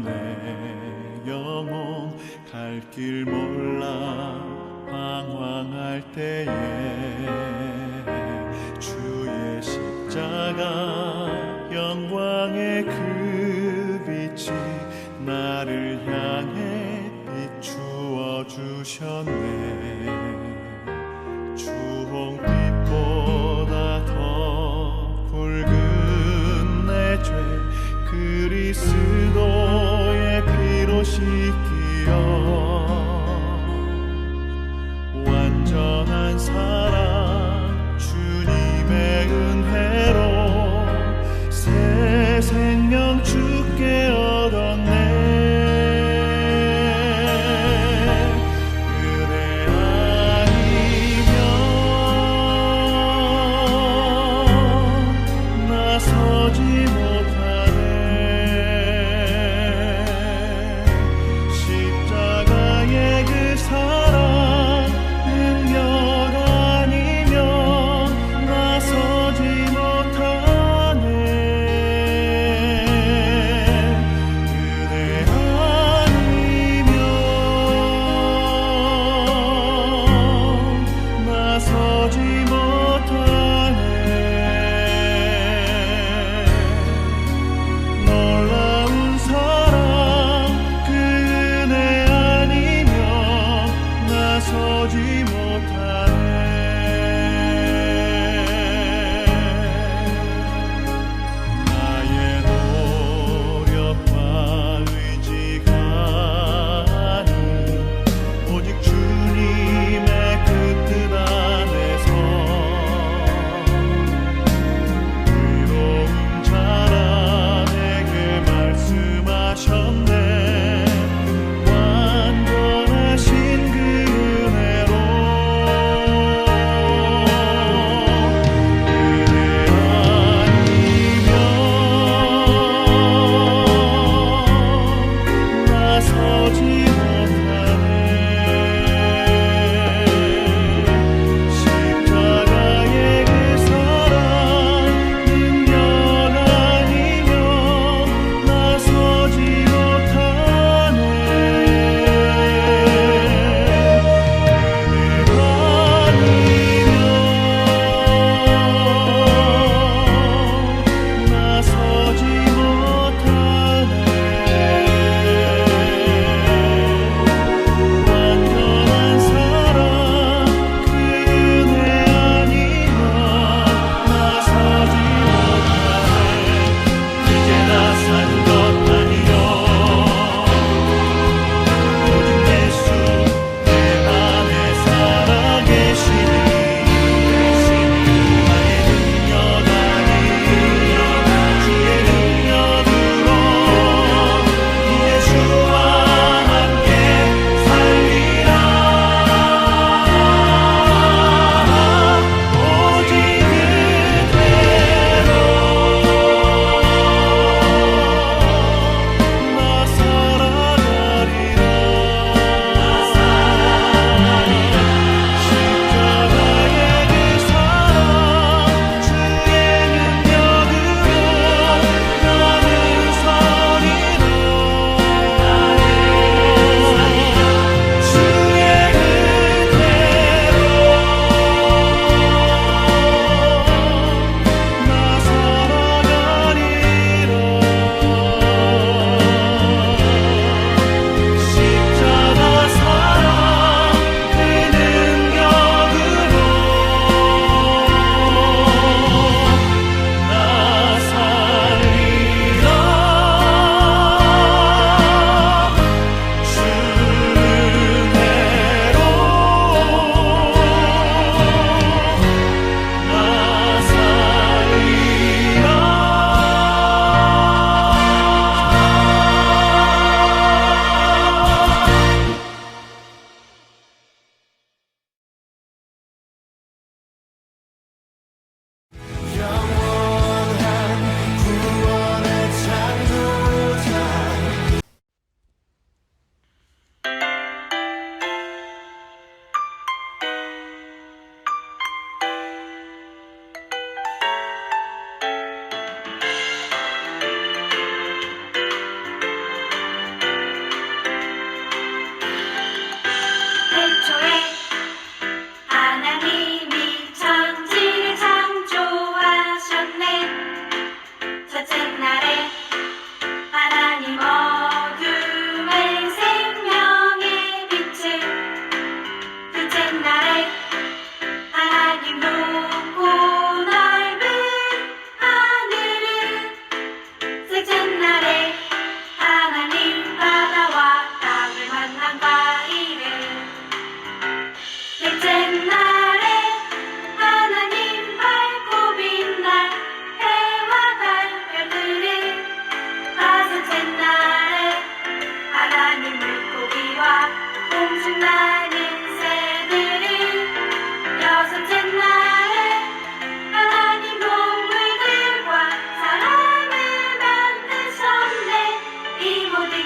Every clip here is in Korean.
내 영혼 갈 길 몰라 방황할 때에 주의 십자가 영광의 그 빛이 나를 향해 비추어 주셨네. 주홍빛보다 더 붉은 내 죄 그리스도의 피로 씻기어 완전한 사랑 주님의 은혜로 새 생명 주께 얻었네. 그대 아니면 나 서지 못하네.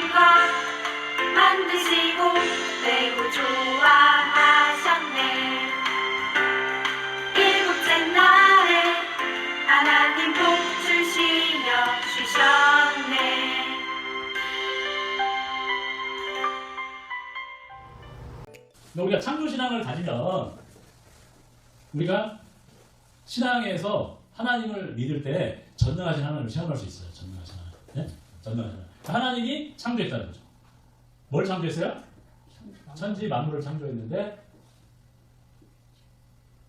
것 만드시고 매우 좋아하셨네. 일곱째 날에 하나님 복 주시며 쉬셨네. 우리가 창조신앙을 가지면 우리가 신앙에서 하나님을 믿을 때 전능하신 하나님을 체험할 수 있어요. 전능하신 하나님. 네? 전능하신 하나님. 하나님이 창조했다는 거죠. 뭘 창조했어요? 천지 만물을 창조했는데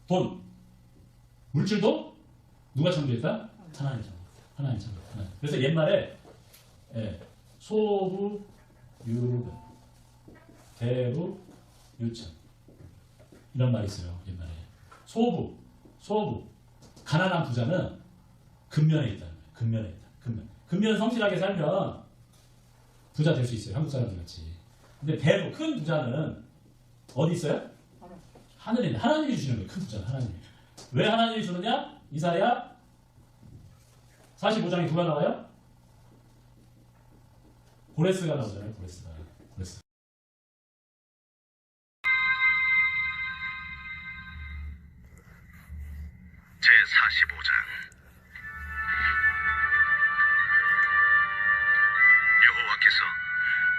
돈, 물질도 누가 창조했다? 하나님이 창조했다. 하나님이 창조했다. 하나님. 그래서 옛말에 소부, 유분, 대부, 유천 이런 말이 있어요. 옛말에 소부 가난한 부자는 근면에 있다는 거예요. 근면에 있다. 근면 성실하게 살면 부자 될 수 있어요. 한국 사람들 같이. 근데 대부 큰 부자는 어디 있어요? 하늘에 있는 하나님이 주시는 거예요. 큰 부자는 하나님이. 왜 하나님이 주느냐? 이사야 45장에 누가 나와요? 고레스가 나오잖아요. 고레스. 제45장 여호와께서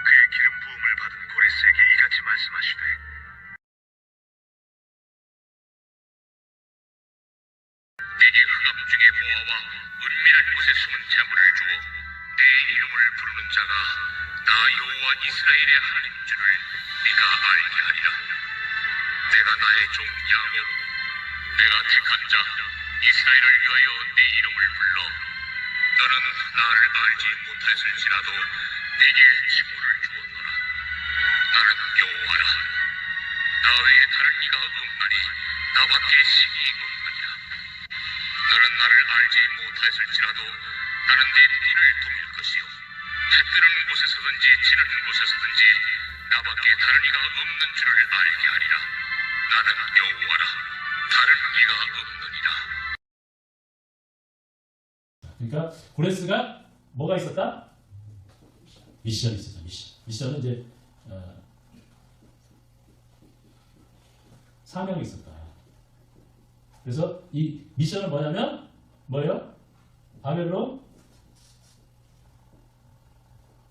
그의 기름 부음을 받은 고레스에게 이같이 말씀하시되 네게 흑암 중에 보아와 은밀한 곳에 숨은 자물을 주어 내 이름을 부르는 자가 나 여호와 이스라엘의 하나님인 줄을 네가 알게 하리라. 내가 나의 종 야곱 내가 택한 자 이스라엘을 위하여 내 이름을 불러 너는 나를 알지 못하였을지라도 내게 징후를 주었노라. 나는 여호와라. 나 외에 다른 이가 없나니 나밖에 신이 없느니라. 너는 나를 알지 못하였을지라도 나는 내 뒤를 돕을 것이요 해 뜨는 곳에서든지 지는 곳에서든지 나밖에 다른 이가 없는 줄을 알게 하리라. 나는 여호와라. 다른 이가 없느니라. 그러니까 고레스가 뭐가 있었다? 미션이 있었다. 미션은 이제 사명이 있었다. 그래서 이 미션은 뭐냐면 뭐예요? 바벨론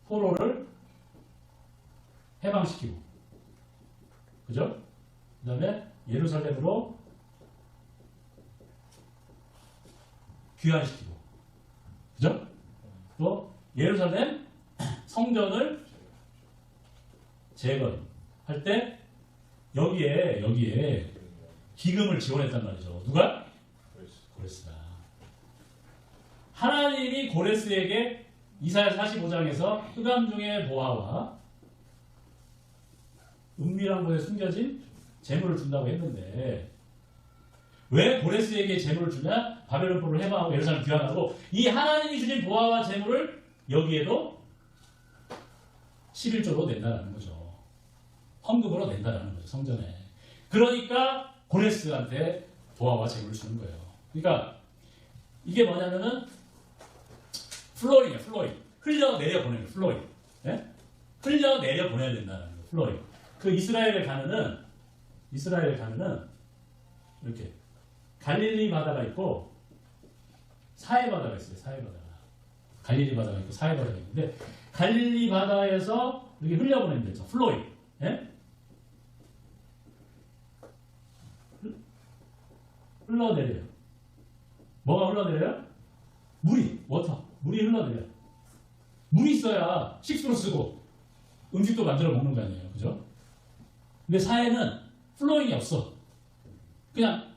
포로를 해방시키고, 그죠? 그 다음에 예루살렘으로 귀환시키고, 그죠? 또 예루살렘 성전을 재건할 때 여기에 기금을 지원했단 말이죠. 누가? 고레스가. 하나님이 고레스에게 이사야 45장에서 흑암 중의 보화와 은밀한 곳에 숨겨진 재물을 준다고 했는데 왜 고레스에게 재물을 주냐? 바벨론 포로를 해방하고 예루살렘 귀환하고 이 하나님이 주신 보화와 재물을 여기에도 11조로 낸다는 거죠. 헌금으로 낸다는 거죠. 성전에. 그러니까 고레스한테 보화와 재물을 주는 거예요. 그러니까 이게 뭐냐면은 플로잉이에요. 플로잉. 흘려내려 보내는 거예요. 플로잉. 네? 흘려내려 보내야 된다는 거예요. 플로잉. 그 이스라엘에 가면은 이렇게 갈릴리 바다가 있고 사해 바다가 있어요. 사해 바다가. 갈릴리 바다가 있고 사해 바다가 있는데 갈릴리 바다에서 이렇게 흘려보내는 거죠. 플로잉. 예? 흘러내려요. 뭐가 흘러내려요? 물이 흘러내려요. 물이 있어야 식수로 쓰고 음식도 만들어 먹는 거 아니에요. 그죠? 근데 사해는 플로잉이 없어. 그냥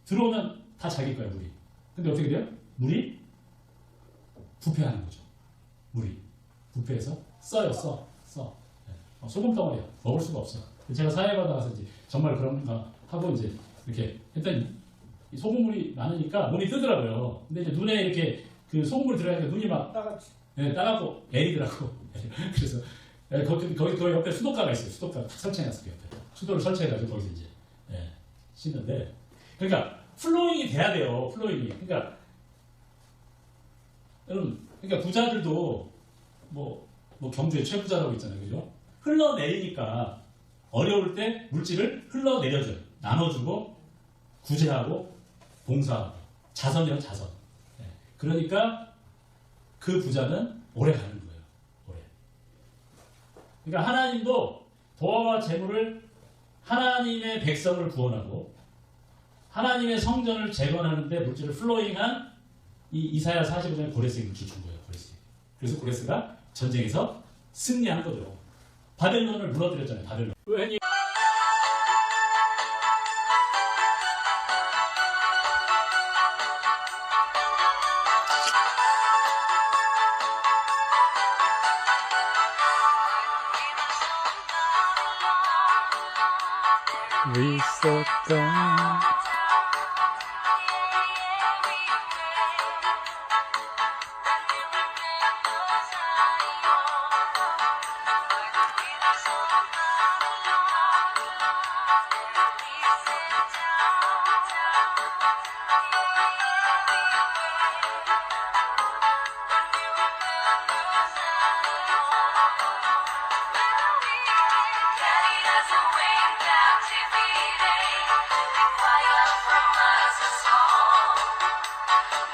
들어오면 다 자기 거야, 물이. 근데 어떻게 돼요? 물이 부패하는 거죠. 물이. 부패해서 써. 네. 소금 덩어리야. 먹을 수가 없어. 제가 사해바다 가서 이제 정말 그런가 하고 이제 이렇게 했더니 소금물이 많으니까 눈이 뜨더라고요. 근데 이제 눈에 이렇게 그 소금물이 들어가니까 눈이 막 따갑고 애리더라고. 그래서 거기 옆에 수도가가 있어요. 수도가 딱 설치해놨어요. 옆에. 수도를 설치해가지고 거기서 이제 씻는데. 그러니까 플로잉이 돼야 돼요. 플로잉이. 그러니까 여러분, 그러니까 부자들도 뭐 뭐 경주의 최부자라고 있잖아요. 그죠? 흘러내리니까 어려울 때 물질을 흘러내려줘요. 나눠주고 구제하고 봉사하고 자선이요, 자선. 네. 그러니까 그 부자는 오래 가는 거예요. 오래. 그러니까 하나님도 보화와 재물을 하나님의 백성을 구원하고 하나님의 성전을 재건하는데 물질을 플로잉한 이 이사야 45장에 고레스에게 물질 준 거예요. 고레스. 그래서 고레스가 전쟁에서 승리한 거죠. 바벨론을 무너뜨렸잖아요. 바벨론. 왜냐? 있었던 Carried us away in captivity, required from us a song.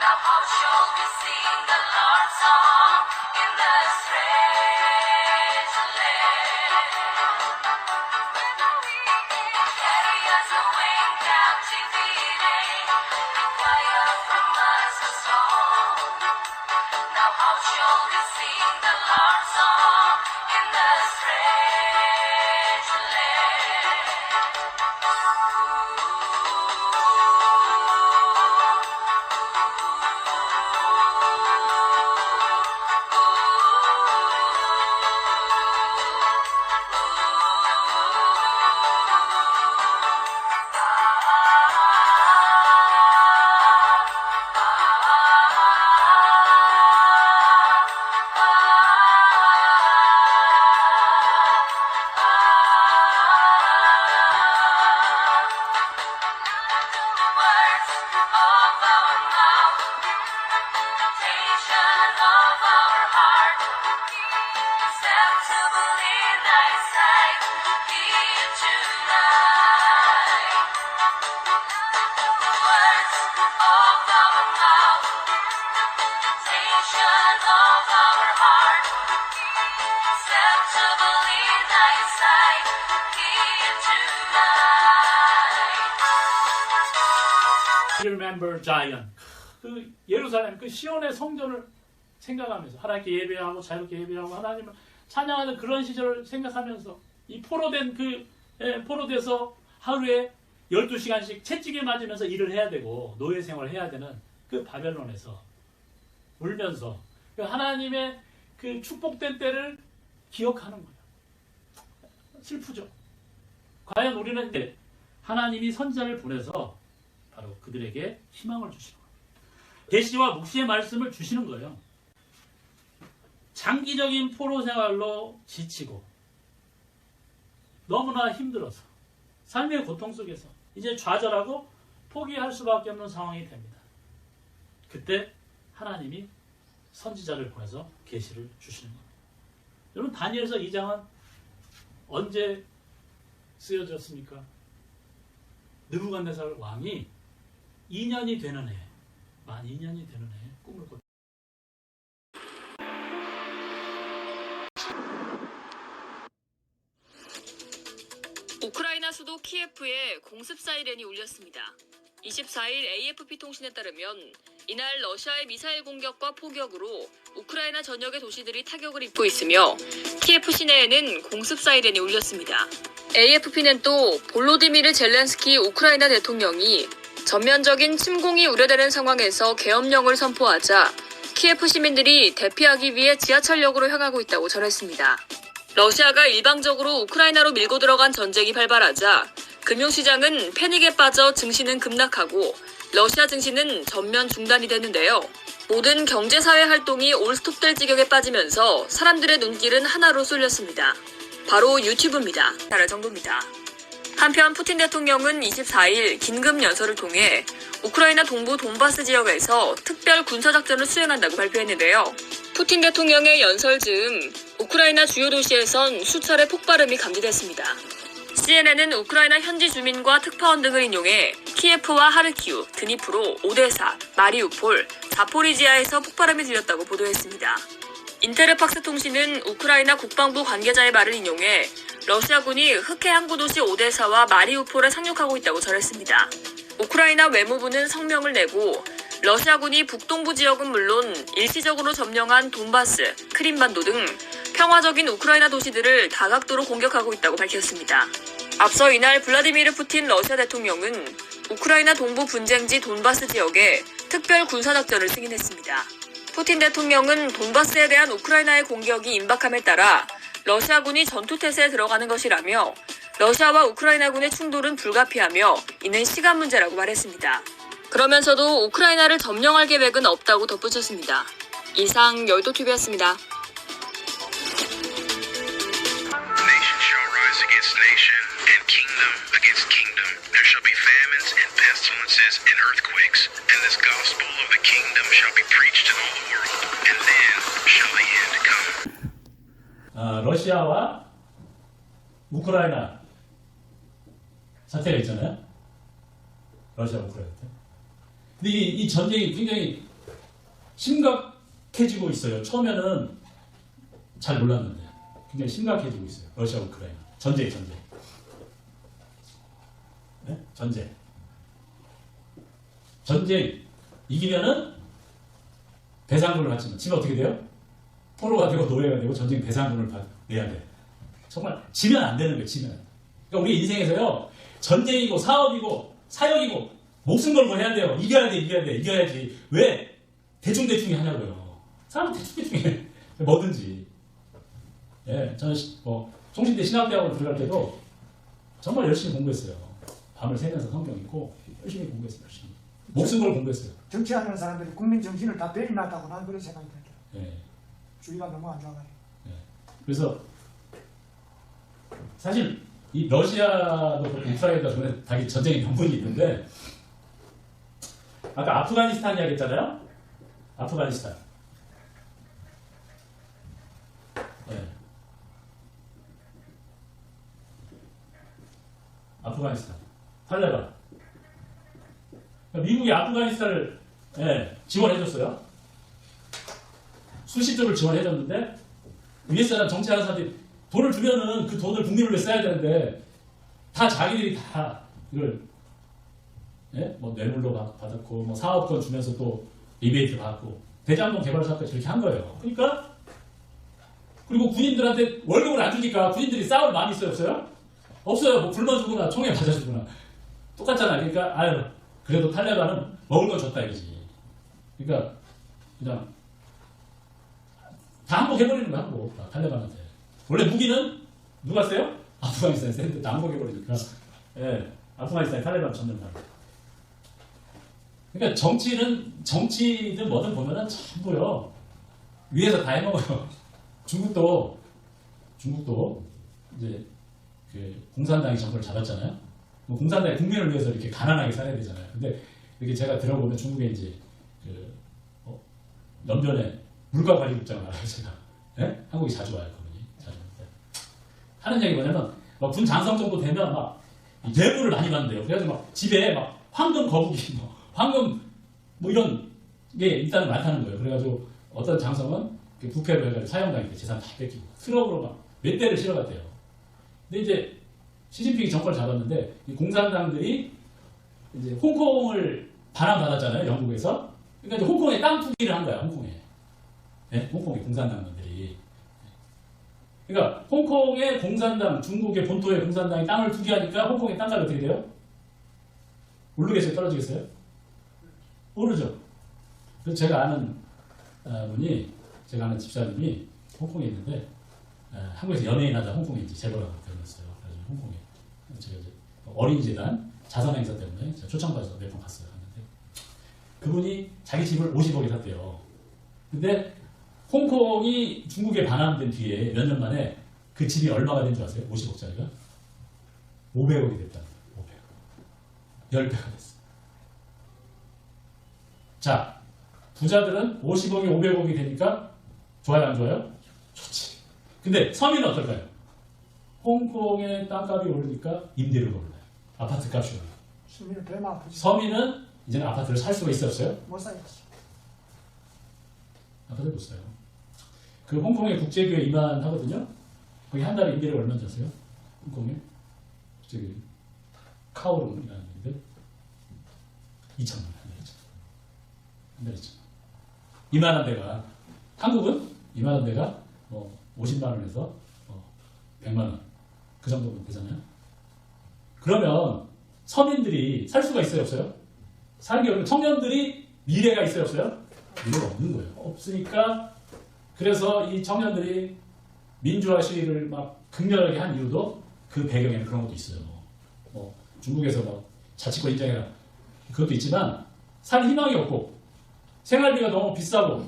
Now how shall we sing the Lord's song in the strange land? Carry us away in captivity, required from us a song. Now how shall we sing the Lord's song in the strange land? Words of our mouth, meditation of our heart, acceptable in thy sight, here tonight. Words of our mouth, meditation of our heart, acceptable in thy sight, here tonight. Remember Zion. 그 예루살렘, 그 시온의 성전을 생각하면서 하나님께 예배하고 자유롭게 예배하고 하나님을 찬양하는 그런 시절을 생각하면서 이 포로돼서 하루에 12시간씩 채찍에 맞으면서 일을 해야 되고 노예 생활을 해야 되는 그 바벨론에서 울면서 그 하나님의 그 축복된 때를 기억하는 거예요. 슬프죠. 과연 우리는 이제 하나님이 선지자를 보내서 바로 그들에게 희망을 주시는 거예요. 계시와 묵시의 말씀을 주시는 거예요. 장기적인 포로 생활로 지치고 너무나 힘들어서 삶의 고통 속에서 이제 좌절하고 포기할 수밖에 없는 상황이 됩니다. 그때 하나님이 선지자를 보내서 계시를 주시는 겁니다. 여러분, 다니엘서 2장은 언제 쓰여졌습니까? 느부갓네살 왕이 2년이 되는 해, 만 2년이 되는 해 꿈을 꿨다. 우크라이나 수도 키예프에 공습 사이렌이 울렸습니다. 24일 AFP 통신에 따르면 이날 러시아의 미사일 공격과 포격으로 우크라이나 전역의 도시들이 타격을 입고 있으며 키예프 시내에는 공습 사이렌이 울렸습니다. AFP는 또 볼로디미르 젤렌스키 우크라이나 대통령이 전면적인 침공이 우려되는 상황에서 계엄령을 선포하자 키예프 시민들이 대피하기 위해 지하철역으로 향하고 있다고 전했습니다. 러시아가 일방적으로 우크라이나로 밀고 들어간 전쟁이 발발하자 금융시장은 패닉에 빠져 증시는 급락하고 러시아 증시는 전면 중단이 됐는데요. 모든 경제사회 활동이 올스톱될 지경에 빠지면서 사람들의 눈길은 하나로 쏠렸습니다. 바로 유튜브입니다. 다를 정도입니다. 한편 푸틴 대통령은 24일 긴급 연설을 통해 우크라이나 동부 돈바스 지역에서 특별 군사작전을 수행한다고 발표했는데요. 푸틴 대통령의 연설 즈음 우크라이나 주요 도시에선 수차례 폭발음이 감지됐습니다. CNN은 우크라이나 현지 주민과 특파원 등을 인용해 키예프와 하르키우, 드니프로, 오데사, 마리우폴, 자포리지아에서 폭발음이 들렸다고 보도했습니다. 인테르팍스 통신은 우크라이나 국방부 관계자의 말을 인용해 러시아군이 흑해 항구 도시 오데사와 마리우폴에 상륙하고 있다고 전했습니다. 우크라이나 외무부는 성명을 내고 러시아군이 북동부 지역은 물론 일시적으로 점령한 돈바스, 크림반도 등 평화적인 우크라이나 도시들을 다각도로 공격하고 있다고 밝혔습니다. 앞서 이날 블라디미르 푸틴 러시아 대통령은 우크라이나 동부 분쟁지 돈바스 지역에 특별 군사작전을 승인했습니다. 푸틴 대통령은 돈바스에 대한 우크라이나의 공격이 임박함에 따라 러시아군이 전투태세에 들어가는 것이라며 러시아와 우크라이나군의 충돌은 불가피하며 이는 시간 문제라고 말했습니다. 그러면서도 우크라이나를 점령할 계획은 없다고 덧붙였습니다. 이상 열도TV였습니다. Nation shall rise against nation, and kingdom against kingdom. There shall be famines and pestilences and earthquakes, and this gospel of the kingdom shall be preached in all the world, and then shall the end come. 러시아와 우크라이나 사태가 있잖아요. 러시아 우크라이나 사태. 근데 이 전쟁이 굉장히 심각해지고 있어요. 처음에는 잘 몰랐는데 굉장히 심각해지고 있어요. 러시아 우크라이나 전쟁. 네? 전쟁 이기면은 배상금을 받지만 지면 어떻게 돼요? 포로가 되고 노예가 되고 전쟁 배상금을 내야 돼. 정말 지면 안 되는 거예요. 지면. 그러니까 우리 인생에서요. 전쟁이고 사업이고 사역이고 목숨 걸고 해야 돼요. 이겨야지. 왜? 대충대충이 하냐고요. 사람은 대충대충해. 뭐든지. 예, 저는 총신대 신학대학원 들어갈 때도 정말 열심히 공부했어요. 밤을 새면서 성경 읽고 열심히 공부했어요. 열심히. 목숨 걸고 공부했어요. 정치하는 사람들이 국민 정신을 다 배임났다고 나는 그런 생각이 들어요. 예. 주의가 너무 안 좋아가지고. 예. 그래서 사실 이 러시아도 그렇고 우크라이나도 그런 자기 전쟁의 명분이 있는데 아까 아프가니스탄 이야기했잖아요. 아프가니스탄. 예. 아프가니스탄. 탈레반. 미국이 아프가니스탄을 지원해줬어요. 수십 조를 지원해줬는데 위에 사람 정치하는 사람들이 돈을 주면은 그 돈을 국민을 위해 써야 되는데 다 자기들이 다 이걸 뭐 뇌물로 받았고 뭐 사업권 주면서 또 리베이트 받고 대장동 개발 사업까지 이렇게 한 거예요. 그러니까 그리고 군인들한테 월급을 안 주니까 군인들이 싸울 마음이 있어요, 없어요? 없어요. 뭐 굶어 주거나 총에 맞아 주거나 똑같잖아요. 그러니까 그래도 탈레반은 먹을 건 줬다 이거지. 그러니까 그냥 다 항복해버리는 거야, 항복. 탈레반한테. 원래 무기는 누가 써요? 아프가니스탄이 쓰는데 다 항복해버리니까. 예, 아프가니스탄이 탈레반 점령하는. 그러니까 정치든 뭐든 보면은 전부요. 위에서 다 해먹어요. 중국도 이제 그 공산당이 정권을 잡았잖아요. 뭐 공산당이 국민을 위해서 이렇게 가난하게 살아야 되잖아요. 근데 이렇게 제가 들어보면 중국에 이제 연변에 물가 관리국장을 알아요, 제가. 예? 한국에 자주 와요, 그분이. 자주 오는데. 하는 얘기 뭐냐면, 군 장성 정도 되면 막, 뇌물을 많이 받는데요. 그래가지고 막, 집에 막, 황금 거북이, 황금, 이런 게 일단은 많다는 거예요. 그래가지고, 어떤 장성은 부패로 해가지고 사형당했대. 재산 다 뺏기고. 트럭으로 막, 몇 대를 실어갔대요. 근데 이제, 시진핑이 정권을 잡았는데, 이 공산당들이, 이제, 홍콩을 반환받았잖아요, 영국에서. 그러니까 이제 홍콩에 땅 투기를 한 거야, 홍콩에. 네? 홍콩의 공산당들이. 그러니까 홍콩의 공산당, 중국의 본토의 공산당이 땅을 투기하니까 홍콩의 땅값이 어떻게 돼요? 오르겠어요? 떨어지겠어요? 오르죠. 그래서 제가 아는 분이, 제가 아는 집사님이 홍콩에 있는데 한국에서 연예인 하다 홍콩에 이제 재벌하고 결혼했어요. 그래서 홍콩에 제가 이제 어린이재단 자선 행사 때문에 제가 초청받아서 몇 번 갔어요. 갔는데 그분이 자기 집을 50억에 샀대요. 근데 홍콩이 중국에 반환된 뒤에 몇 년 만에 그 집이 얼마가 된 줄 아세요? 50억짜리가? 500억이 됐다는 거예요. 500억. 10배가 됐어요. 자, 부자들은 50억이 500억이 되니까 좋아요, 안 좋아요? 좋지. 근데 서민은 어떨까요? 홍콩의 땅값이 오르니까 임대료가 올라요. 아파트 값이 올라요. 시민은 배만 아프지. 서민은 이제는 아파트를 살 수가 있어요? 못 살겠어. 아파트 못 사요. 그 홍콩의 국제교회 이만하거든요. 거기 한 달에 임대료 얼마인지 아세요? 홍콩에 국제교회 카오롱이라는 데인데 2,000만 원 한 달에 2,000만 원. 이만한 데가 한국은 이만한 데가 뭐 50만 원에서 100만 원 그 정도면 되잖아요. 그러면 서민들이 살 수가 있어요, 없어요? 살기 어려운 청년들이 미래가 있어요, 없어요? 미래가 없는 거예요. 없으니까 그래서 이 청년들이 민주화 시위를 막 극렬하게 한 이유도 그 배경에는 그런 것도 있어요. 뭐 중국에서 뭐 자치권 인정해라 그것도 있지만 살 희망이 없고 생활비가 너무 비싸고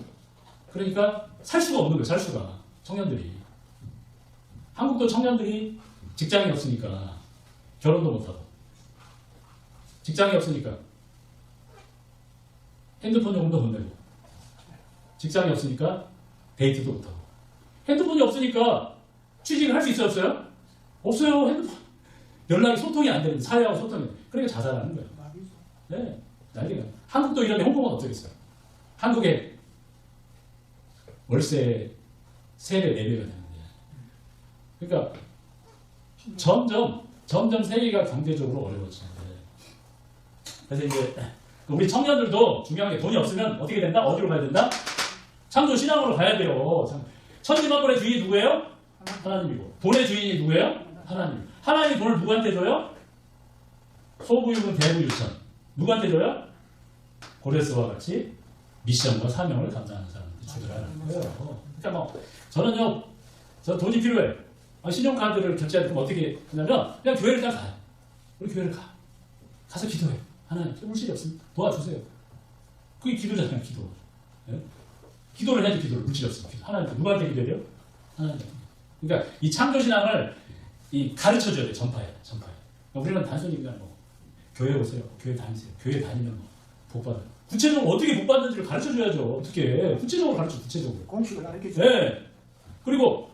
그러니까 살 수가 없는 거예요. 살 수가 청년들이 한국도 청년들이 직장이 없으니까 결혼도 못하고 직장이 없으니까 핸드폰 요금도 못 내고 직장이 없으니까 데이트도 못하고 핸드폰이 없으니까 취직을 할 수 있어요? 없어요? 없어요. 핸드폰 연락이 소통이 안 되는데 사회하고 소통이 그러니까 자살하는 거예요. 네, 난리가. 한국도 이런데 홍콩은 어떻겠어요? 한국에 월세 3배, 4배가 되는데 그러니까 점점 세계가 경제적으로 어려워지는데 그래서 이제 우리 청년들도 중요한 게 돈이 없으면 어떻게 된다? 어디로 가야 된다? 창조 신앙으로 가야 돼요. 천지만물의 주인이 누구예요? 하나님이고 돈의 주인이 누구예요? 하나님. 하나님이 돈을 누구한테 줘요? 소부유분 대부유천. 누구한테 줘요? 고레스와 같이 미션과 사명을 감당하는 사람한테 주더라는 거예요. 그러니까 뭐 저는요, 저 돈이 필요해. 신용카드를 결제할 때 어떻게 하냐면 그냥 교회를 딱 가요. 우리 교회를 가. 가서 기도해. 하나님, 물질이 없습니다. 도와주세요. 그게 기도잖아요, 기도. 네? 기도를 해야지, 기도를. 물질이 없으면. 하나님, 누구한테 기도해요? 하나님. 그러니까 이 창조신앙을 가르쳐줘야 돼, 전파해. 그러니까 우리는 단순히 그냥 뭐, 교회 오세요. 교회 다니세요. 교회 다니면 뭐, 복 받아요. 구체적으로 어떻게 복 받는지를 가르쳐줘야죠. 어떻게. 구체적으로 가르쳐, 구체적으로. 공식을 가르쳐줘. 네. 그리고,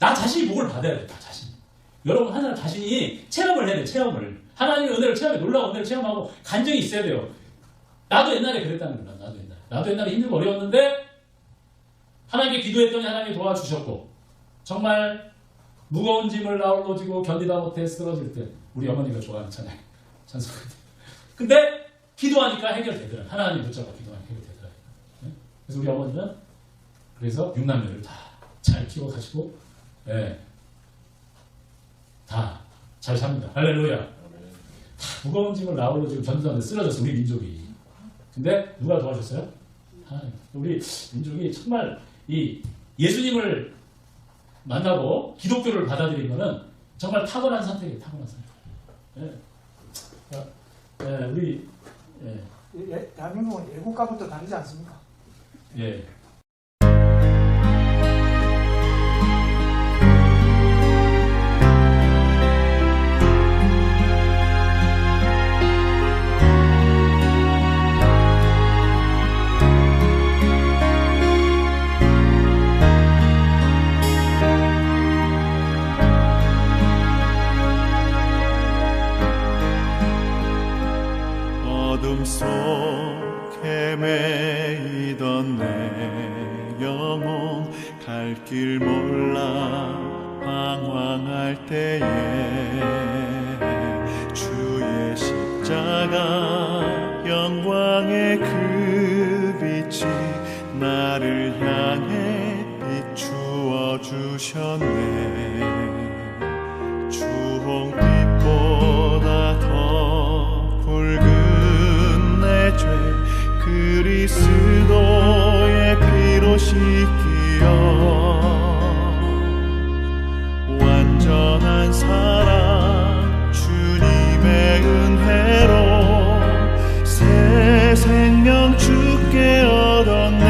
나 자신이 복을 받아야 돼, 나 자신. 여러분, 하나님 자신이 체험을 해야 돼, 체험을. 하나님의 은혜를 체험해, 놀라운 은혜를 체험하고, 간증이 있어야 돼요. 나도 옛날에 그랬다는 거야, 나도 옛날에 힘들고 어려웠는데, 하나님께 기도했더니 하나님이 도와주셨고, 정말 무거운 짐을 나홀로 지고 견디다 못해 쓰러질 때, 우리 어머니가 좋아하는 찬양, 찬송가들. 근데, 기도하니까 해결되더라. 하나님 붙잡아 기도하니까 해결되더라. 네? 그래서 우리 어머니는, 그래서 6남매를 다 잘 키워가시고, 예, 다 잘 삽니다. 할렐루야. 다 무거운 짐을 나홀로 지금 견디다는데 쓰러졌어, 우리 민족이. 근데 누가 도와줬어요? 하나님. 우리 민족이 정말 이 예수님을 만나고 기독교를 받아들인 거는 정말 탁월한 선택이에요, 탁월한 선택. 예. 예, 우리, 예. 대한민국은 애국가부터 다르지 않습니까? 예. 어둠 속에 매이던 내 영혼 갈 길 몰라 방황할 때에 주의 십자가 영광의 그 빛이 나를 향해 비추어 주셨네. 주홍빛보다 더 붉은 내 죄 그리스도의 피로 씻기어 완전한 사랑 주님의 은혜로 새 생명 주께 얻었네.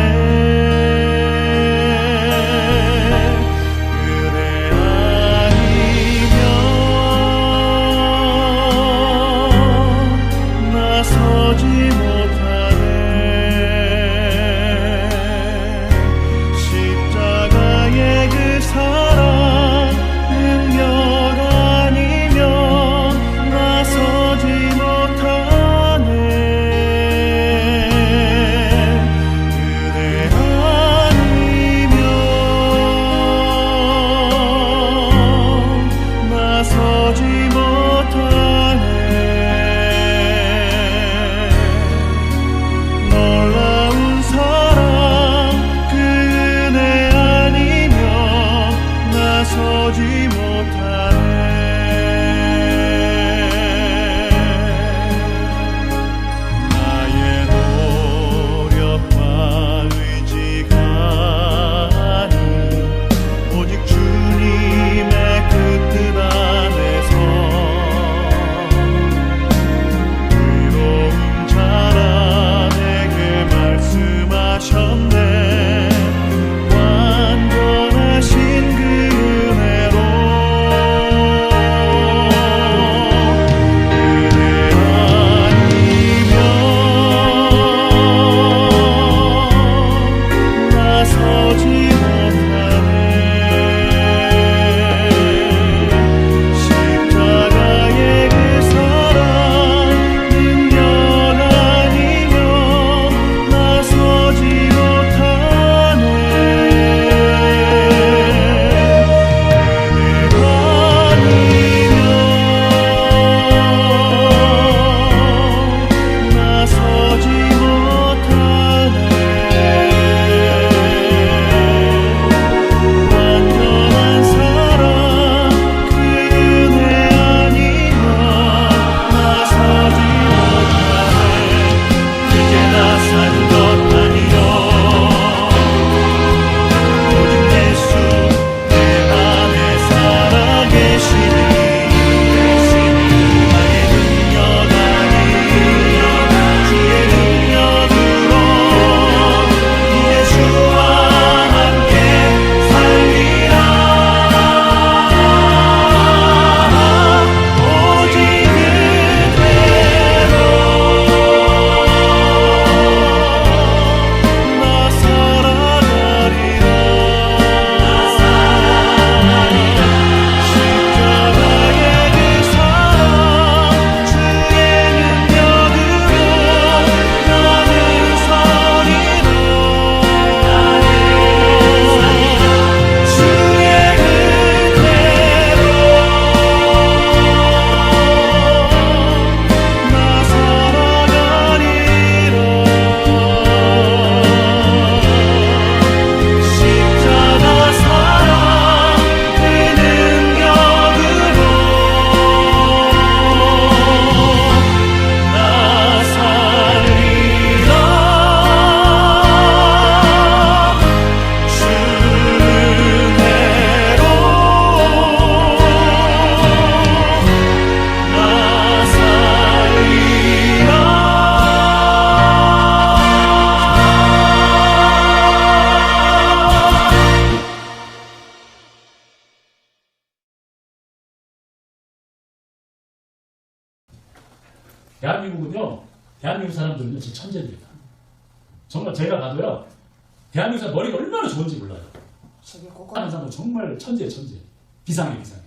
그대 아니면 나서지 못하네. 나의 노력과 의지가 아닌 오직 주님의 그 뜻 안에서 의로운 자라 내게 말씀하셨네. 완전하신 그 은혜로 은혜 아니면 나서지 못하네. 십자가의 그 사랑 능력 아니면 나서지 못하네. 나서지 못하네. 완전한 사랑 그 은혜 아니면 나서지 못하네. 이제 나 산 것 아니요 오직 예수 내 안에 살아계시니 나의 능력 아닌 주의 능력으로 이 예수와 함께 살리라. 오직 그대로 나 살아가리라. 십자가의 그 사랑 주의 능력으로 나는 서리라. 주의 은혜로 나 살아가리라. 십자가 사랑 그 능력으로 나 살리라. 주 은혜로 나 살리라. 대한민국은요, 대한민국 사람들은요, 진짜 천재들이다. 정말 제가 가도요, 대한민국 사람 머리가 얼마나 좋은지 몰라요. 세계 하는 곳곳 사람은 정말 천재예요, 천재. 비상해, 비상해.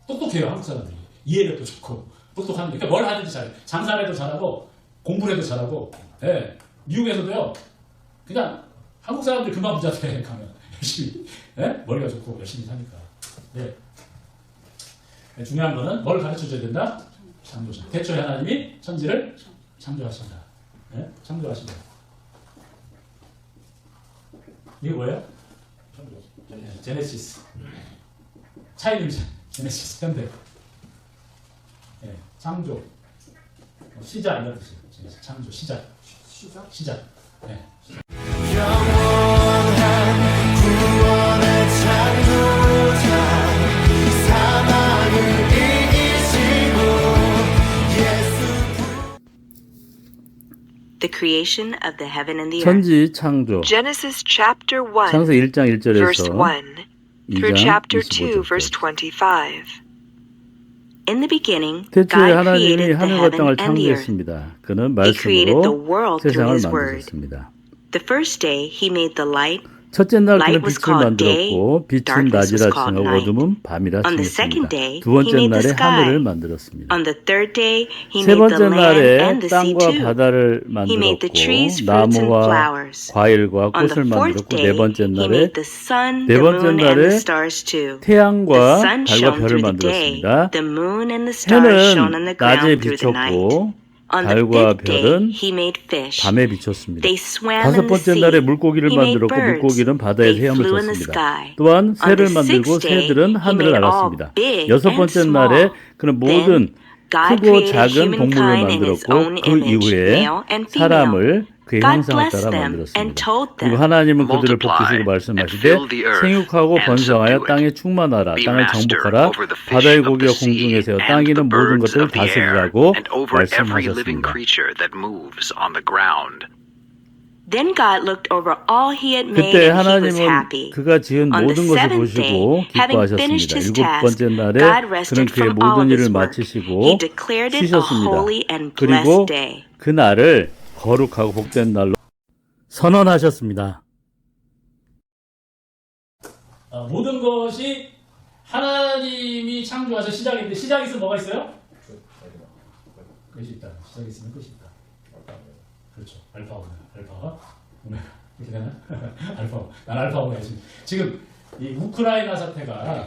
똑똑해요, 한국 사람들이. 이해력도 좋고, 똑똑합니다. 그러니까 뭘 하든지 잘해. 장사를 해도 잘하고, 공부를 해도 잘하고, 예. 미국에서도요, 그냥 한국 사람들이 금방 부자 돼, 가면. 열심히. 예? 머리가 좋고, 열심히 사니까. 네. 중요한 거는 뭘 가르쳐 줘야 된다? 창조자. 태초에 하나님이 천지를 창조하신다. 네? 창조하신다. 이게 뭐예요? 네, 제네시스. 차이름이죠. 제네시스 현대. 네, 창조. 시작 이런 뜻이에요. 제네시스. 창조 시작. 시작. 시작. 네. 구원의 창조자 사랑을 이기시고 예수 The creation of the heaven and the earth. 천지 창조 Genesis chapter 1, 창세기 1장 verse 1절에서 1 through 2장 chapter 2, verse 25절 25. In the beginning, 태초에 God 하나님이 created the 하늘과 heaven 땅을 and the earth. 창조했습니다. 그는 He created the 말씀으로 world through 세상을 His word. 만드셨습니다. The first day, He made the light. 첫째 날 Light 그는 was 빛을 called day, 만들었고 빛은 darkness was 낮이라 called 칭하고 night. 어둠은 밤이라 On the 칭했습니다. second day, 두 번째 he made the 날에 sky. 하늘을 만들었습니다. On the third day, He 세 made the 번째 land 날에 and the sea 땅과 too. 바다를 He made the trees, 만들었고 fruits, and 나무와 flowers. 과일과 On 꽃을 the fourth 만들었고 day, 네 번째 He 날에 made the sun, 네 the 번째 moon, and 날에 the stars too. The 태양과 sun 달과 shone 별을 through the day, 만들었습니다. the moon and the stars shone on 해는 the ground 낮에 through the night. 비쳤고 On the 달과 fifth day, 별은 he made fish. 밤에 비췄습니다. They swam 다섯 in the 번째 sea. 날에 물고기를 He made 만들었고 birds. 물고기는 바다에서 They 헤엄을 flew in the 쳤습니다. sky. 또한 On 새를 the 만들고 sixth day, 새들은 he 하늘을 made all 날았습니다. big 여섯 and 번째 small. 날에 그는 모든 God 크고 created 작은 동물을 humankind in his own 만들었고 그 image, 이후에 male and female. 사람을 그의 God 형상을 blessed 따라 them and 만들었습니다. told 그리고 them, 하나님은 그들을 Multiply 복주시고 and 말씀하시되 fill the earth 생육하고 and 번성하여 subdue it. 땅에 충만하라 Be 땅을 master 정복하라 over the fish 바다의 of 고기와 the sea 공중에서 and 땅에 the 있는 모든 birds 것들을 of the air 다스리라고 and over every living 말씀하셨습니다. creature that moves on the ground. Then God looked over all he had made 그때 and he was 하나님은 happy. 그가 지은 On the 모든 것을 seventh day, 보시고 having finished 기뻐하셨습니다. his 일곱 task, 번째 날에 God 그는 rested 그의 from all 모든 of 일을 his work. 마치시고 He declared it a 쉬셨습니다. holy and 그리고 blessed day. 그 날을 거룩하고 복된 날로 선언하셨습니다. 모든 것이 하나님이 창조하신 시작인데 시작이 있으면 뭐가 있어요? 끝이 있다. 시작이 있으면 끝이 있다. 그렇죠. 알파가 오메가 이렇게 되나? 알파. 난 알파고 해야지. 지금 이 우크라이나 사태가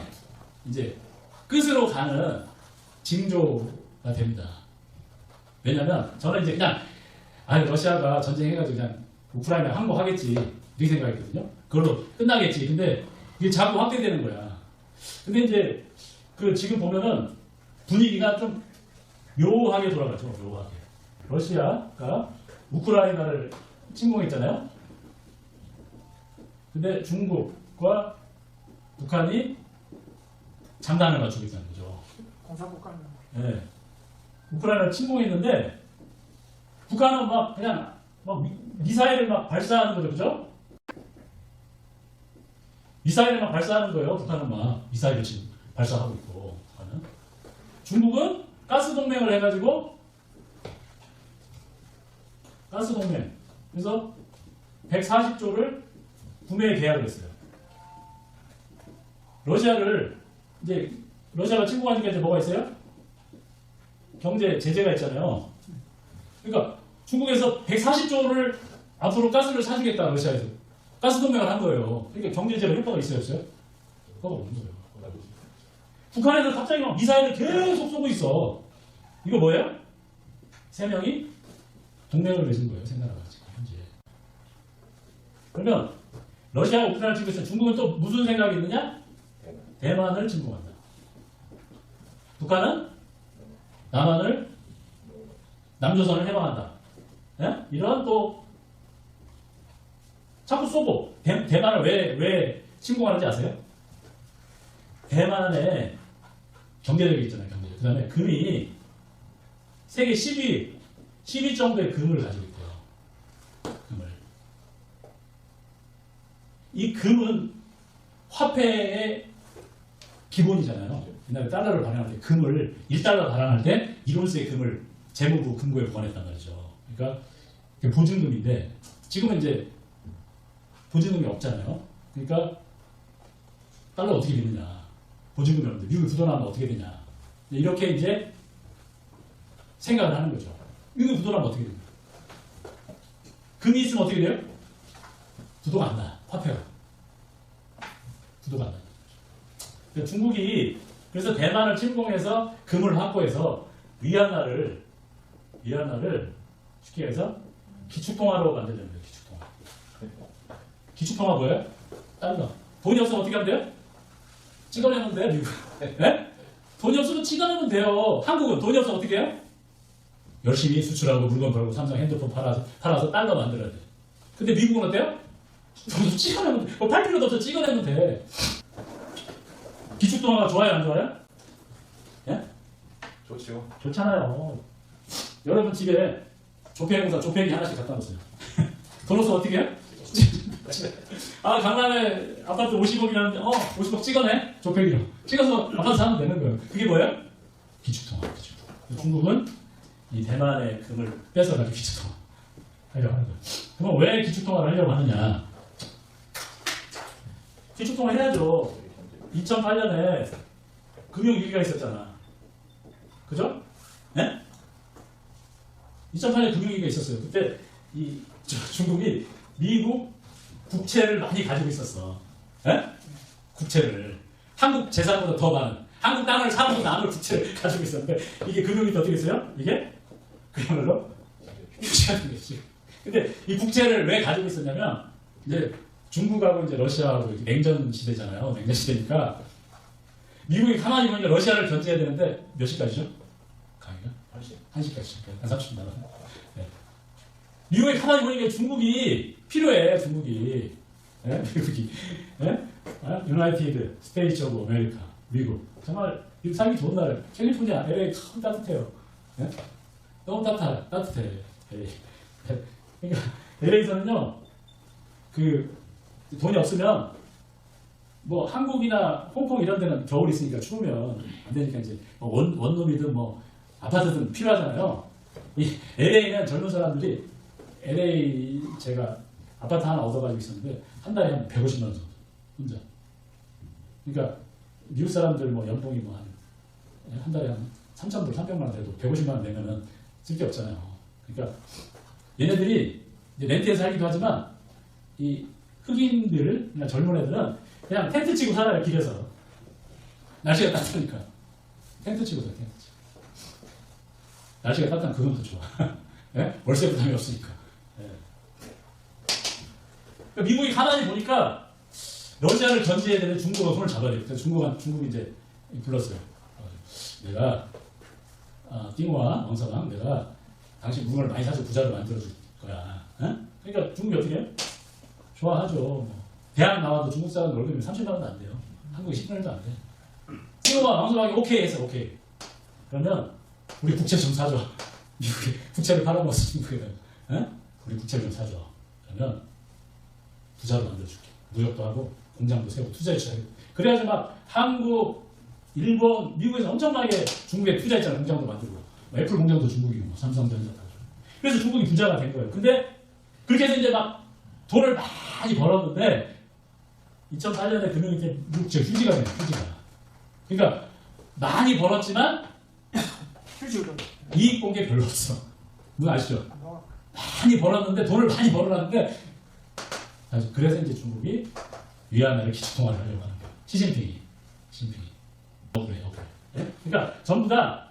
이제 끝으로 가는 징조가 됩니다. 왜냐면 저는 이제 그냥 러시아가 전쟁해가지고 그냥 우크라이나 항복하겠지 이렇게 생각했거든요. 그걸로 끝나겠지. 근데 이게 자꾸 확대되는 거야. 근데 이제 그 지금 보면은 분위기가 좀 묘하게 돌아가죠. 묘하게. 러시아가 우크라이나를 침공했잖아요. 근데 중국과 북한이 장단을 맞추고 있다는 거죠. 공산국가는 네. 우크라이나를 침공했는데 북한은 막 그냥 막 미사일을 막 발사하는 거죠, 그죠? 미사일을 막 발사하는 거예요. 북한은 막 미사일을 지금 발사하고 있고, 북한은. 중국은 가스 동맹을 해가지고 가스 동맹. 그래서 140조를 구매 계약을 했어요. 러시아를 이제 러시아가 침공하니까 이제 뭐가 있어요? 경제 제재가 있잖아요. 그러니까 중국에서 140조를 앞으로 가스를 사주겠다 러시아에서 가스 동맹을 한 거예요. 그러니까 경제제로 효과가 있어요, 없어요? 효과가 없는 거예요. 북한에서 갑자기 막 미사일을 계속 쏘고 있어. 이거 뭐예요? 세 명이 동맹을 맺은 거예요, 세 나라가 지금 현재. 그러면 러시아가 우크라이나를 침공했어 중국은 또 무슨 생각이 있느냐? 대만을 침공한다. 북한은 남조선을 해방한다. 예? 이런 또 자꾸 쏘고 대만을 왜 침공하는지 아세요? 대만의 경제력이 있잖아요. 경제력. 그 다음에 금이 세계 10위 정도의 금을 가지고 있대요. 금을. 이 금은 화폐의 기본이잖아요. 옛날에 달러를 발행할 때 금을 1달러 발행할 때 1온스의 금을 재무부 금고에 보관했단 말이죠. 그러니까 보증금인데 지금은 이제 보증금이 없잖아요. 그러니까 달러 어떻게 되느냐. 보증금이 없는데 미국이 부도나면 어떻게 되냐. 이렇게 이제 생각을 하는 거죠. 미국이 부도나면 어떻게 되냐. 금이 있으면 어떻게 돼요? 부도가 안 나. 화폐가. 부도가 안 나. 그러니까 중국이 그래서 대만을 침공해서 금을 확보해서 위안화를 쉽게 해서 기축통화로 만들려는 거예요. 기축통화. 기축통화 뭐예요? 달러. 돈이 없으면 어떻게 하면 돼요? 찍어내면 돼요, 미국. 네? 돈이 없으면 찍어내면 돼요. 한국은 돈이 없으면 어떻게 해요? 열심히 수출하고 물건 벌고 삼성 핸드폰 팔아서 달러 만들어야 돼. 근데 미국은 어때요? 돈 찍어내면 돼. 팔 필요도 없어. 찍어내면 돼. 기축통화가 좋아요, 안 좋아요? 예? 좋죠. 좋잖아요. 여러분 집에 조폐기 하나씩 갖다 놓으세요. 돈 없으면 어떻게 해요? 강남에 아파트 50억이라는데 50억 찍어내? 조폐기로. 찍어서 아파트 사면 되는 거예요. 그게 뭐예요? 기축통화. 중국은 이 대만의 금을 뺏어가지고 기축통화 하려고 하는 거예요. 그럼 왜 기축통화를 하려고 하느냐? 기축통화 해야죠. 2008년에 금융위기가 있었잖아. 그죠? 네? 2008년에 금융위기가 있었어요. 그때 중국이 미국 국채를 많이 가지고 있었어. 네? 국채를. 한국 재산보다 더 많은. 한국 땅을 사고 남을 국채를 가지고 있었는데 이게 금융위기 어떻게 했어요? 이게 그야말로 휴지가 된 거지. 근데 이 국채를 왜 가지고 있었냐면 이제 중국하고 이제 러시아하고 이렇게 냉전 시대잖아요. 냉전 시대니까 미국이 가만히 보니까 러시아를 견제해야 되는데 몇 시까지죠? 강의가? 1시까지. 한 30분 남았네. 네. 미국이 가만히 보니까 중국이 필요해. 중국이. 네? 미국이. 네? 유나이티드 스테이츠 오브 아메리카. 미국. 정말 미국 살기 좋은 나라. 캘리포니아, LA 참 따뜻해요. 네? 너무 따뜻해. LA. 그러니까 LA에서는요. 그 돈이 없으면 뭐 한국이나 홍콩 이런 데는 겨울 있으니까 추우면 안 되니까 이제 원룸이든 뭐 아파트든 필요하잖아요. 이 LA는 젊은 사람들이 LA 제가 아파트 하나 얻어가지고 있었는데 한 달에 한 150만 원 정도 혼자. 그러니까 미국 사람들 뭐 연봉이 뭐 한 달에 한 3,000불, 300만 원 돼도 150만 원 내면은 쓸 게 없잖아요. 그러니까 얘네들이 이제 렌트에 살기도 하지만 이 흑인들, 그냥 젊은 애들은 그냥 텐트 치고 살아요, 길에서. 날씨가 따뜻하니까. 텐트 치고 살아요, 텐트 치고. 날씨가 따뜻한 그건 더 좋아. 네? 월세 부담이 없으니까. 네. 그러니까 미국이 가만히 보니까 러시아를 견제해야 되는 중국과 손을 잡아야 돼요. 그래서 중국이 이제 불렀어요. 내가, 띵호와 왕서방, 내가 당신 물건을 많이 사서 부자로 만들어줄 거야. 네? 그러니까 중국이 어떻게 해요? 좋아하죠. 뭐. 대학 나와도 중국 사람 월급이면 30만 원도 안 돼요. 한국에 10만 원도 안 돼. 띵호와 왕서방이 오케이 해서 오케이. 그러면 우리 국채 좀 사줘. 미국에 국채를 팔아먹었어, 중국에다. 에? 우리 국채를 좀 사줘. 그러면 부자로 만들어줄게. 무역도 하고 공장도 세우고 투자해주고. 그래야지 막 한국, 일본, 미국에서 엄청나게 중국에 투자했잖아. 공장도 만들고. 뭐 애플 공장도 중국이고 뭐 삼성전자 다. 그래서 중국이 부자가 된 거예요. 근데 그렇게 해서 이제 막 돈을 많이 벌었는데 2008년에 금융위기 미국 제 휴지가 돼요. 휴지가. 그러니까 많이 벌었지만 휴지로. 이익 본 게 별로 없어. 누가 아시죠? 많이 벌었는데 돈을 많이 벌어놨는데 그래서 이제 중국이 위안화를 기축통화를 하려고 하는 거예요. 시진핑이. 그래요. 네? 그러니까 전부 다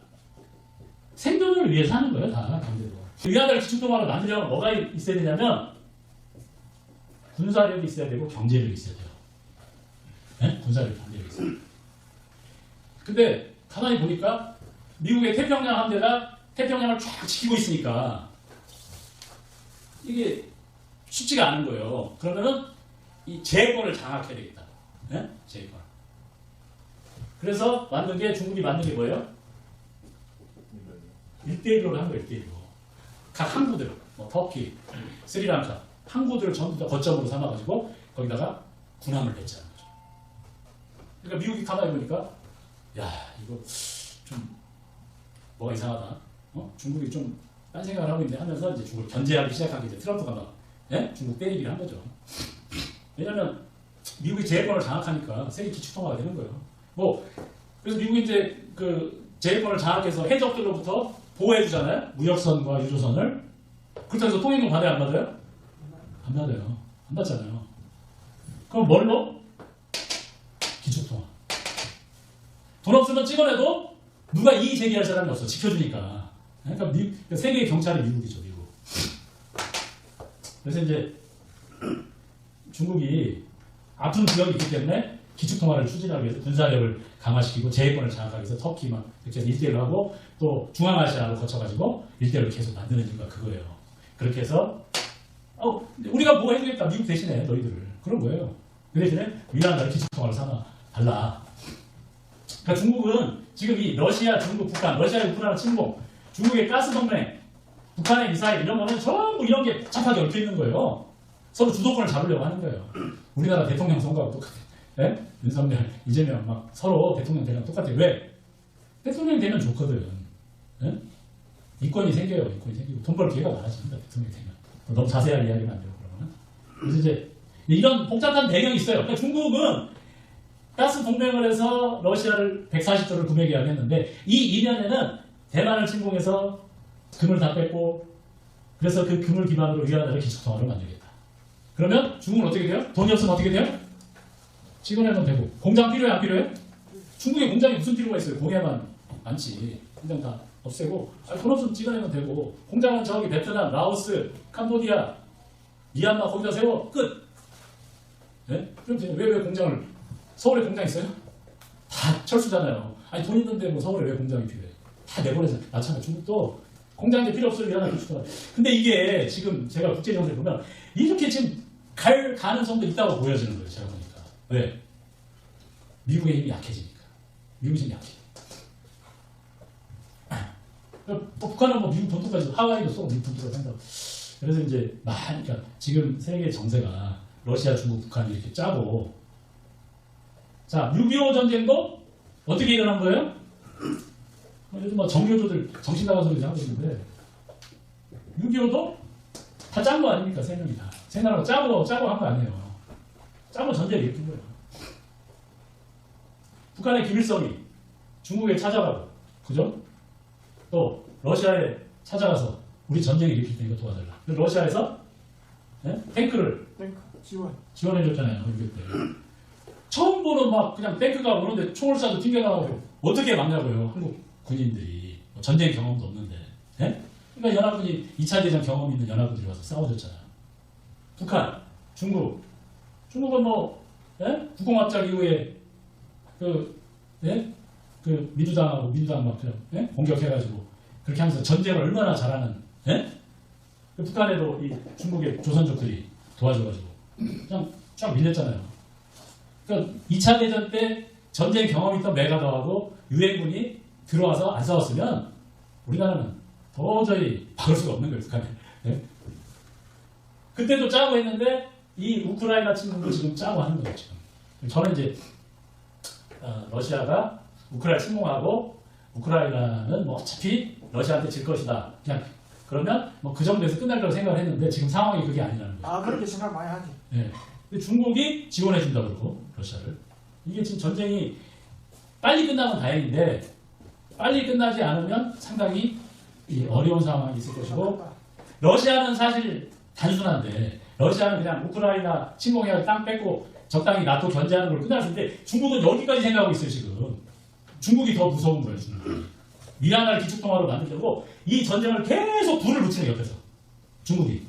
생존을 위해서 하는 거예요. 다 강제로. 위안화를 기축통화를 만들려면 뭐가 있어야 되냐면 군사력이 있어야 되고 경제력이 있어야 돼요. 네? 군사력, 경제력이 있어야 돼요. 근데 가만히 보니까 미국의 태평양 함대가 태평양을 쫙 지키고 있으니까 이게 쉽지가 않은 거예요. 그러면은 이 제해권을 장악해야 되겠다. 네? 제해권. 그래서 중국이 만든 게 뭐예요? 1대1로 한 거예요. 1대1로. 각 항구들, 뭐 터키, 스리랑카 항구들을 전부 다 거점으로 삼아가지고 거기다가 군함을 배치하는 거죠. 그러니까 미국이 가만히 보니까 야 이거 좀 뭐가 이상하다. 중국이 좀 딴 생각을 하고 있는데 하면서 이제 중국을 견제하기 시작한 게 이제 트럼프가 막 중국 때리기를 한 거죠. 왜냐하면 미국이 제해권을 장악하니까 세계 기축통화가 되는 거예요. 뭐 그래서 미국이 이제 그 제해권을 장악해서 해적들로부터 보호해주잖아요. 무역선과 유조선을. 그렇다고 해서 통행료 받아요, 안 받아요? 안 받아요. 안 받잖아요. 그럼 뭘로? 기축통화. 돈 없으면 찍어내도 누가 이의 제기할 사람이 없어. 지켜주니까. 그러니까 세계의 경찰이 미국이죠, 미국. 그래서 이제 중국이 아픈 지역이 있기 때문에 기축통화를 추진하기 위해서 군사력을 강화시키고 제해권을 장악하기 위해서 터키만 이렇게 해서 1대1로 하고 또 중앙아시아로 거쳐가지고 1대1로 계속 만드는 이유가 그거예요. 그렇게 해서 우리가 뭐 해주겠다. 미국 대신에 너희들을. 그런 거예요. 그 대신에 위안화를 기축통화로 삼아 달라. 그러니까 중국은 지금 이 러시아, 중국, 북한, 러시아의 우크라이나 침공, 중국의 가스 동맹, 북한의 미사일 이런 거는 전부 이런 게 복잡하게 얽혀 있는 거예요. 서로 주도권을 잡으려고 하는 거예요. 우리나라 대통령 선거하고 똑같아. 네? 윤석열, 이재명 막 서로 대통령 되면 똑같아. 왜? 대통령이 되면 좋거든. 네? 이권이 생겨요. 이권이 생기고 돈 벌 기회가 많아집니다. 대통령이 되면. 너무 자세하게 이야기는 안 되고 그러면. 그래서 이제 이런 복잡한 배경이 있어요. 그러니까 중국은 가스 동맹을 해서 러시아를 140조를 구매 계약했는데 이 이면에는 대만을 침공해서 금을 다 뺐고 그래서 그 금을 기반으로 위안화를 기축통화로 만들겠다. 그러면 중국은 어떻게 돼요? 돈이 없으면 어떻게 돼요? 찍어내면 되고. 공장 필요해 안 필요해? 중국의 공장이 무슨 필요가 있어요? 공해만 많지. 공장 다 없애고 돈 없으면 찍어내면 되고 공장은 저기 베트남, 라오스, 캄보디아, 미얀마 거기다 세워 끝. 네? 그럼 왜 공장을 서울에 공장 있어요? 다 철수잖아요. 아니 돈 있는데 뭐 서울에 왜 공장이 필요해? 다 내보내서 마찬가지 중국도 공장 이제 필요 없어요. 미안하게 주시더라. 근데 이게 지금 제가 국제 정세를 보면 이렇게 지금 갈 가능성도 있다고 보여지는 거예요. 제가 보니까 왜? 미국의 힘이 약해지니까. 미국이 힘이 약해. 북한은 뭐 미국 본토까지 하와이도 쏘고 미국 본토까지 한다고. 그래서 이제 그러니까 지금 세계 정세가 러시아, 중국, 북한이 이렇게 짜고 자 6.25 전쟁도 어떻게 일어난 거예요? 요즘 뭐 정교조들 정신 나간 소리 하고 있는데 6.25도 다 짠 거 아닙니까? 세 명이 다. 세 나라가 짜고 한 거 아니에요. 짜고 전쟁을 일으킨 거예요. 북한의 김일성이 중국에 찾아가고 그죠? 또 러시아에 찾아가서 우리 전쟁을 일으킬 테니까 도와달라. 러시아에서 탱크를 지원해줬잖아요. 6.25 때. 처음 보는 막 그냥 탱크가 오는데 총을 쏴도 튕겨나가고 어떻게 막냐고요. 한국 군인들이 뭐 전쟁 경험도 없는데. 예? 그러니까 연합군이 2차 대전 경험 있는 연합군들이 와서 싸워줬잖아요. 북한, 중국은 뭐 국공합작 이후에 그 민주당 막 공격해가지고 그렇게 하면서 전쟁을 얼마나 잘하는 그 북한에도 이 중국의 조선족들이 도와줘가지고 그냥 쫙 밀렸잖아요. 그러니까 2차 대전 때 전쟁 경험이 있던 메가더하고 유엔군이 들어와서 안 싸웠으면 우리나라는 도저히 막을 수가 없는 거예요. 북한에. 그때도 짜고 했는데 이 우크라이나 침공도 지금 짜고 하는 거예요. 지금. 저는 이제 러시아가 우크라이나 침공하고 우크라이나는 뭐 어차피 러시아한테 질 것이다. 그냥 그러면 뭐 그 정도에서 끝날 거라고 생각을 했는데 지금 상황이 그게 아니라는 거예요. 그렇게 생각 많이 하지. 네. 근데 중국이 지원해 준다고 그러고 러시아를. 이게 지금 전쟁이 빨리 끝나면 다행인데 빨리 끝나지 않으면 상당히 어려운 상황이 있을 것이고 러시아는 사실 단순한데 러시아는 그냥 우크라이나 침공해서 땅 뺏고 적당히 나토 견제하는 걸로 끝날 수 있는데 중국은 여기까지 생각하고 있어요. 지금 중국이 더 무서운 거예요. 중국이. 미얀마를 기축통화로 만들려고 이 전쟁을 계속 불을 붙이는 옆에서 중국이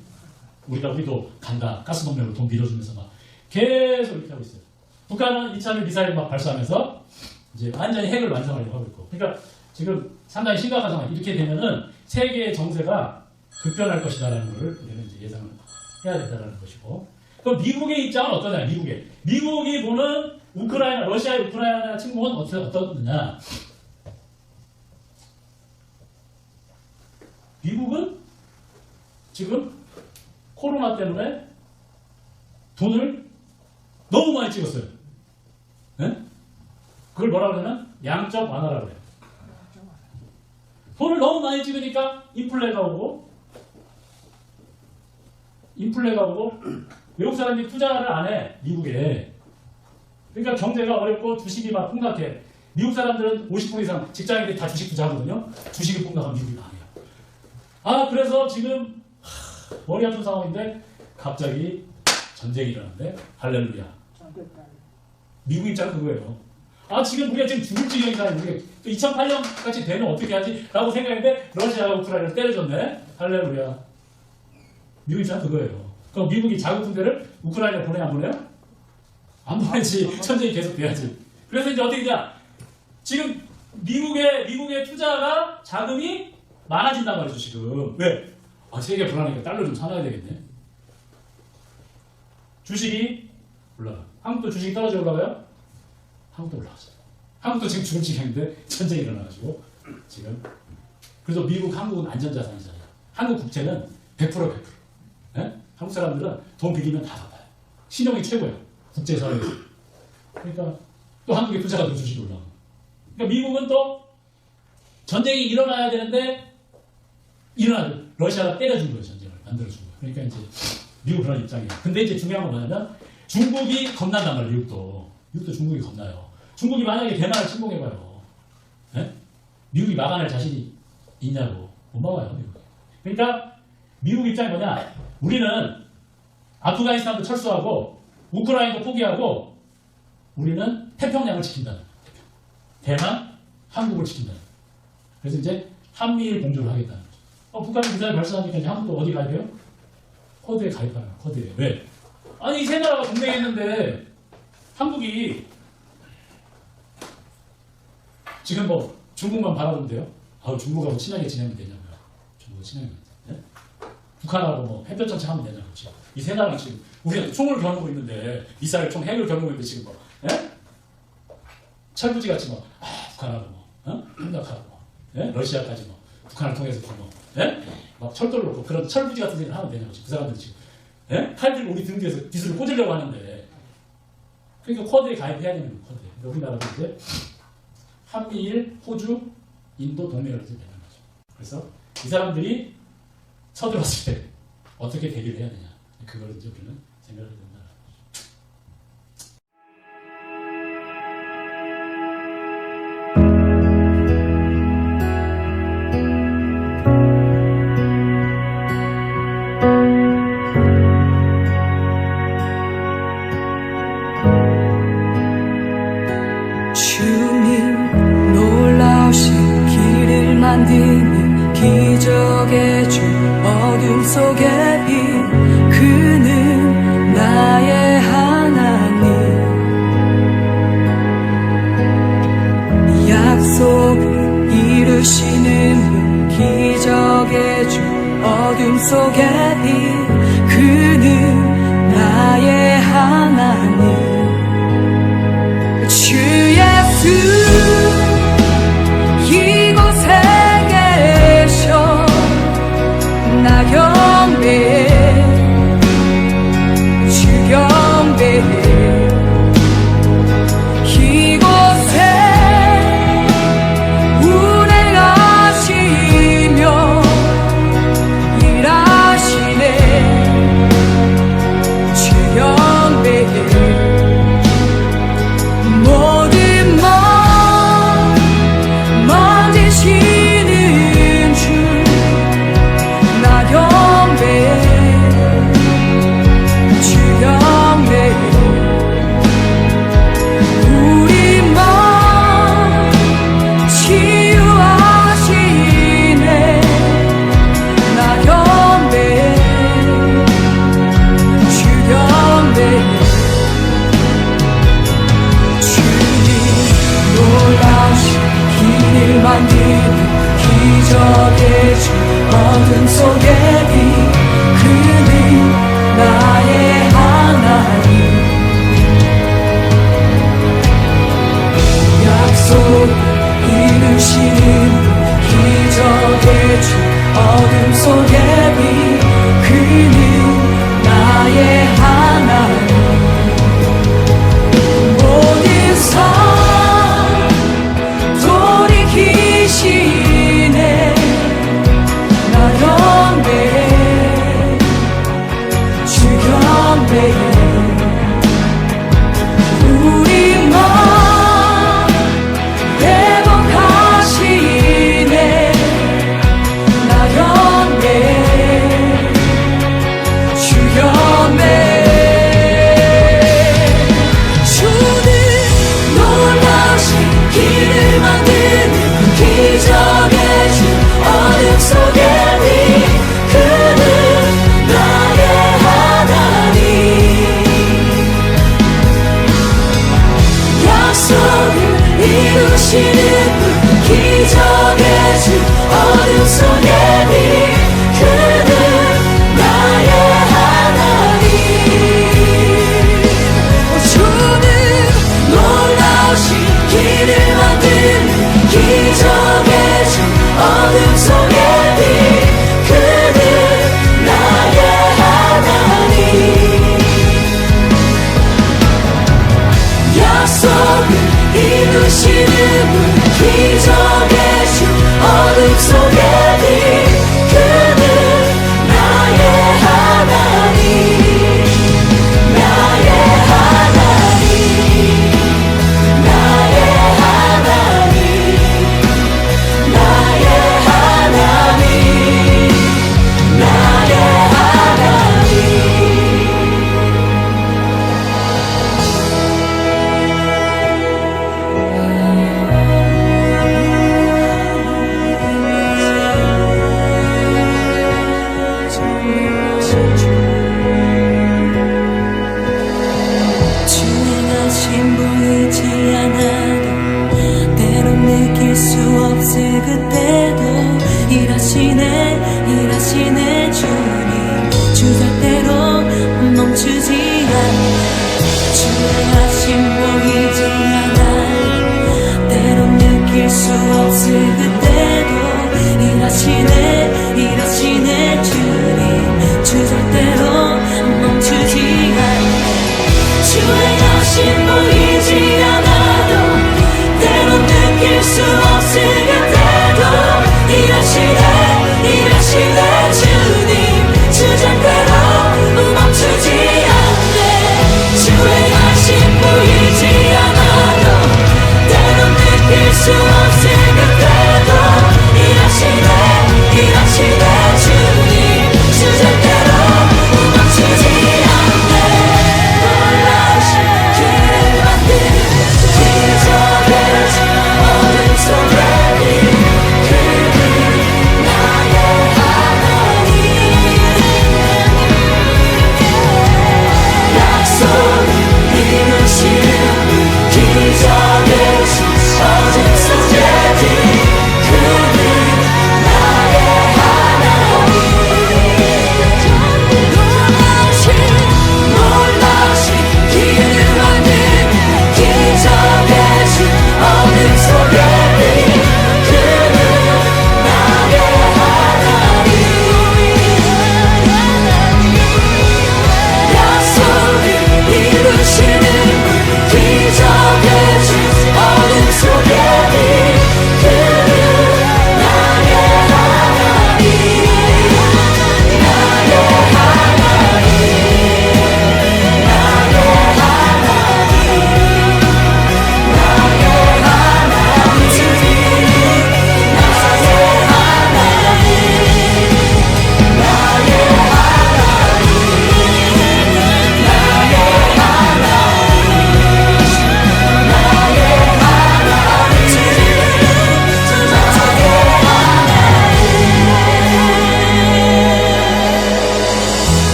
우리도 간다 가스 동맹으로 돈 밀어주면서 막 계속 이렇게 하고 있어요. 북한은 2차 미사일 막 발사하면서 이제 완전히 핵을 완성하려고 하고 있고 그러니까 지금 상당히 심각한 상황. 이렇게 되면은 세계의 정세가 급변할 것이다라는 걸 우리는 이제 예상을 해야 된다는 것이고. 그럼 미국의 입장은 어떠냐? 미국이 보는 러시아의 우크라이나 침공은 어떠느냐? 미국은 지금 코로나 때문에 돈을 너무 많이 찍었어요. 그걸 뭐라고 하냐면 양적 완화라고 해요. 돈을 너무 많이 찍으니까 인플레가 오고 외국 사람들이 투자를 안 해. 미국에. 그러니까 경제가 어렵고 주식이 막 폭락해. 미국 사람들은 50% 이상 직장인들이 다 주식 투자하거든요. 주식이 폭락하면 미국이 망해요. 그래서 지금 머리 아픈 상황인데 갑자기 전쟁이 일어났는데 할렐루야. 미국 입장은 그거예요. 지금 우리가 지금 죽을 지경이다. 우리가 2008년 같이 되면 어떻게 하지? 라고 생각했는데 러시아가 우크라이나를 때려줬네. 할렐루야. 미국 입장은 그거예요. 그럼 미국이 자국 군대를 우크라이나에 보내야 안 보내요? 안 보내지. 전쟁이 계속 돼야지. 그래서 이제 어떻게 되냐? 지금 미국의 투자가 자금이 많아진단 말이죠. 지금. 왜? 세계 불안하니까 달러 좀 사놔야 되겠네. 주식이 올라가. 한국도 주식이 떨어져 올라가요? 한국도 올라갔어요. 한국도 지금 죽을 지경인데 전쟁이 일어나가지고 지금. 그래서 미국, 한국은 안전자산이잖아요. 한국 국채는 100%. 한국 사람들은 돈 빌리면 다 갚아요. 신용이 최고예요. 국제사회에서. 그러니까 또 한국에 투자가 더 주식이 올라가고. 그러니까 미국은 또 전쟁이 일어나야 되는데 러시아가 때려준 거예요. 전쟁을 만들어준 거예요. 그러니까 이제 미국 그런 입장이에요. 근데 이제 중요한 건 뭐냐면 중국이 겁난단 말이에요. 미국도 중국이 겁나요. 중국이 만약에 대만을 침공해봐요. 미국이 막아낼 자신이 있냐고. 못 막아요. 미국이. 그러니까 미국 입장이 뭐냐? 우리는 아프가니스탄도 철수하고 우크라이나도 포기하고 우리는 태평양을 지킨다. 대만, 한국을 지킨다. 그래서 이제 한미일 공조를 하겠다는 거죠. 북한이 미사일 발사하니까 이제 한국도 어디 가야 돼요? 쿼드에 가입하는 거예요. 쿼드에. 왜? 아니 이 세 나라가 동맹했는데 한국이 지금 뭐 중국만 바라보면 돼요? 중국하고 친하게 지내면 되냐고요. 중국하고 친하게 네? 북한하고 뭐 햇볕 정책 하면 되냐고 지금. 이 세 나라가 지금 우리가 총을 겨누고 있는데 미사일 총 핵을 겨누고 있는데 지금 뭐 예? 철부지 같이 뭐 북한하고 뭐 협력하고 뭐 예? 러시아까지 뭐 북한을 통해서 뭐 예? 막 철도를 놓고 그런 철부지 같은 일을 하면 되냐고 지금 그 사람들 지금 예? 칼 들고 우리 등 뒤에서 기술을 꽂으려고 하는데 그러니까 쿼드에 가입해야 되는 거예요. 쿼드에. 우리나라도 이제 한미일, 호주, 인도 동맹을 되는 거죠. 그래서 이 사람들이 쳐들어왔을 때 어떻게 대비를 해야 되냐 그걸 이제 우리는 생각을 해야 된다. 주님 놀라우신 길을 만드는 기적의 주 어둠 속에 빛 그는 나의 하나님 약속을 이루시는 기적의 주 어둠 속에 빛 그는 나의 하나님 주 예수 이곳에 계셔 나 경배해 주 경배해 이곳에 운행하시며 일하시네 주 경배해 모든 맘 만지시는 주 나 경배해 주 경배해 우리 맘 치유하시네 나 경배해 주 경배해 놀라우신 길을 만드는 기적의 주 어둠 속에 빛 그는 나의 하나님 약속 이루시는 기적의 주 어둠 속에 빛 그는 나의 하나님 모든 삶 돌이키시네 나 경배해 주 경배해 우리 맘 회복하시네 나 경배해 주 경배해 길을 만드는 기적의 주 어둠 속에 빛 그는 나의 하나님 약속을 이루시는 분 기적의 주 어둠 속에 빛 그는 나의 하나님 주는 놀라우신 길을 만드는 기적의 주 어둠 속에 빛 그는 나의 하나님 약속을 이루시는 분 기적의 주 어둠 속에 빛 그는 나의 하나님 나의 하나님 나의 하나님 나의 하나님 느낄 수 없을 그때도 일하시네 주님 주절대로 멈추지 않네 주의 하심 보이지 않아 때론 느낄 수 없을 그때도 일하시네 주님 주절대로 멈추지 않네 주의 하심 보이지 않아도 때론 느낄 수 없을 그때도 일하시네 주님 주절대로 멈추지 않네 주의 하심 보이지 않아도 때론 느낄 수 없을 그때도 일하시네 주님 주절대로 멈추지 않네 놀라신 길을 만든 기적의 주 어둠 속에 그는 나의 하나님 약속을 이루시는 기적의 주 어둠 속에 그는 나의 하나님 놀라신 길을 만든 기적의 주 어둠 속에 그는 나의 하나님 약속을 이루시는 기적의 주 어둠 속에 그는 나의 하나님 나의 하나님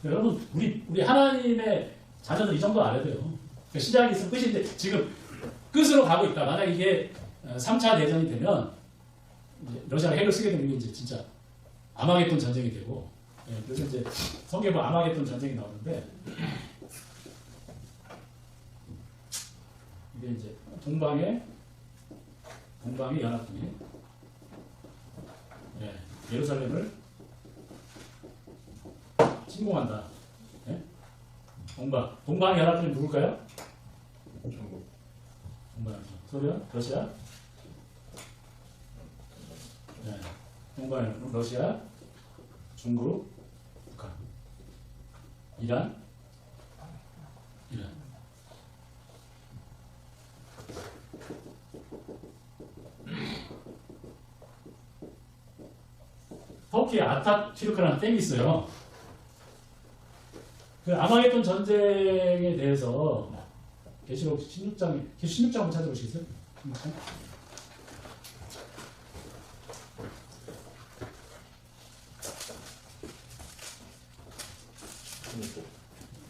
여러분 우리 하나님의 자녀들 이 정도 알아야 돼요. 그러니까 시작이 있으면 끝인데 지금 끝으로 가고 있다. 만약 이게 3차 대전이 되면 이제 러시아가 핵을 쓰게 되는 게 이제 진짜 아마겟돈 전쟁이 되고 그래서 이제 성경에 보면 아마겟돈 전쟁이 나오는데 이게 이제 동방의 연합군이 예루살렘을 침공한다. 네? 동방 연합군이 누굴까요? 동방 연합군. 소련, 러시아. 네. 동방 연합군, 러시아, 중국, 북한, 이란. 터키 아타튀르크라는 댐이 있어요. 그 아마겟돈 전쟁에 대해서 계시록 16장 한번 찾아보시겠어요? 16장?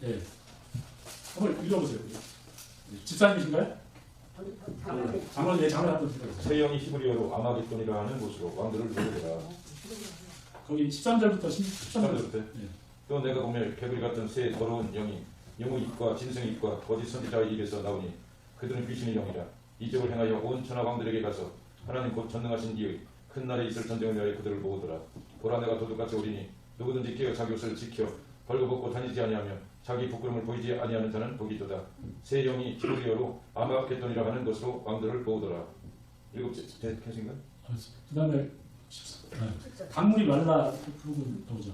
네. 한번 읽어보세요. 집사님이신가요? 장로, 장로 한번 읽어보세요. 세 영이 히브리어로 아마겟돈이라 하는 곳으로 왕들을 모으더라. 거기 13절부터 13절부터. 네. 또 내가 보면 개구리 같은 새 더러운 영이 영의 입과 짐승의 입과 거짓 선지자의 입에서 나오니 그들은 귀신의 영이라. 이적을 행하여 온 천하 왕들에게 가서 하나님 곧 전능하신 이의 큰 날에 있을 전쟁을 위하여 그들을 모으더라. 보라 내가 도둑같이 오리니 누구든지 깨어 자기 옷을 지켜 벌거벗고 다니지 아니하며 자기 부끄러움을 보이지 아니하는 자는 복이 있도다. 새 영이 히브리어로 아마겟돈이라 하는 것으로 왕들을 모으더라. 일곱째 계신가? 그 다음에 강물이 말라 그 부분 보죠.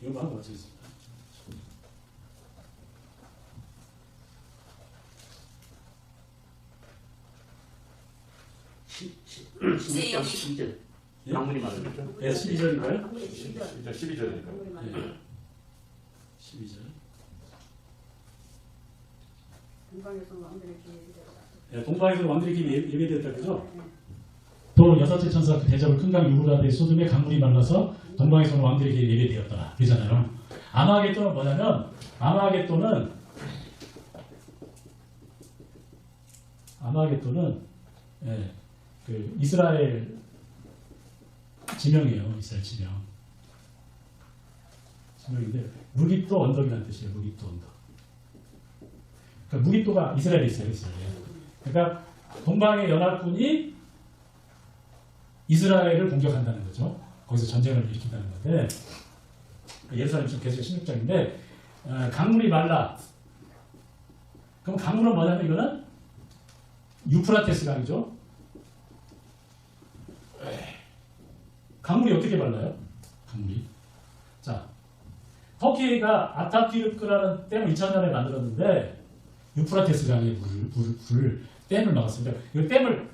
이거 한번 맞추겠습니다. 십육 장 12절. 강문이 말하는 네, 12절인가요? 12절이니까. 네. 12절. 네, 동방에서 왕들에게 예배되었다 그죠? 또 여섯째 천사 그 대접을 큰 강 유브라데 소돔의 강물이 말라서 동방에서는 왕들에게 예배되었다 그러잖아요. 아마겟돈은 뭐냐면 아마겟돈은 예, 그 이스라엘 지명이에요. 이스라엘 지명인데 무깃도 언덕이라는 뜻이에요. 무깃도 언덕. 그러니까 무깃도가 이스라엘에 있어요. 이스라엘에. 그러니까 동방의 연합군이 이스라엘을 공격한다는 거죠. 거기서 전쟁을 일으킨다는 건데 예루살렘 좀 계속 16장인데 강물이 말라. 그럼 강물은 뭐냐면 이거는 유프라테스 강이죠. 강물이 어떻게 말라요? 강물이. 자, 터키가 아타튀르크라는 댐을 2000년에 만들었는데 유프라테스 강의 물을 댐을 막았습니다. 이 댐을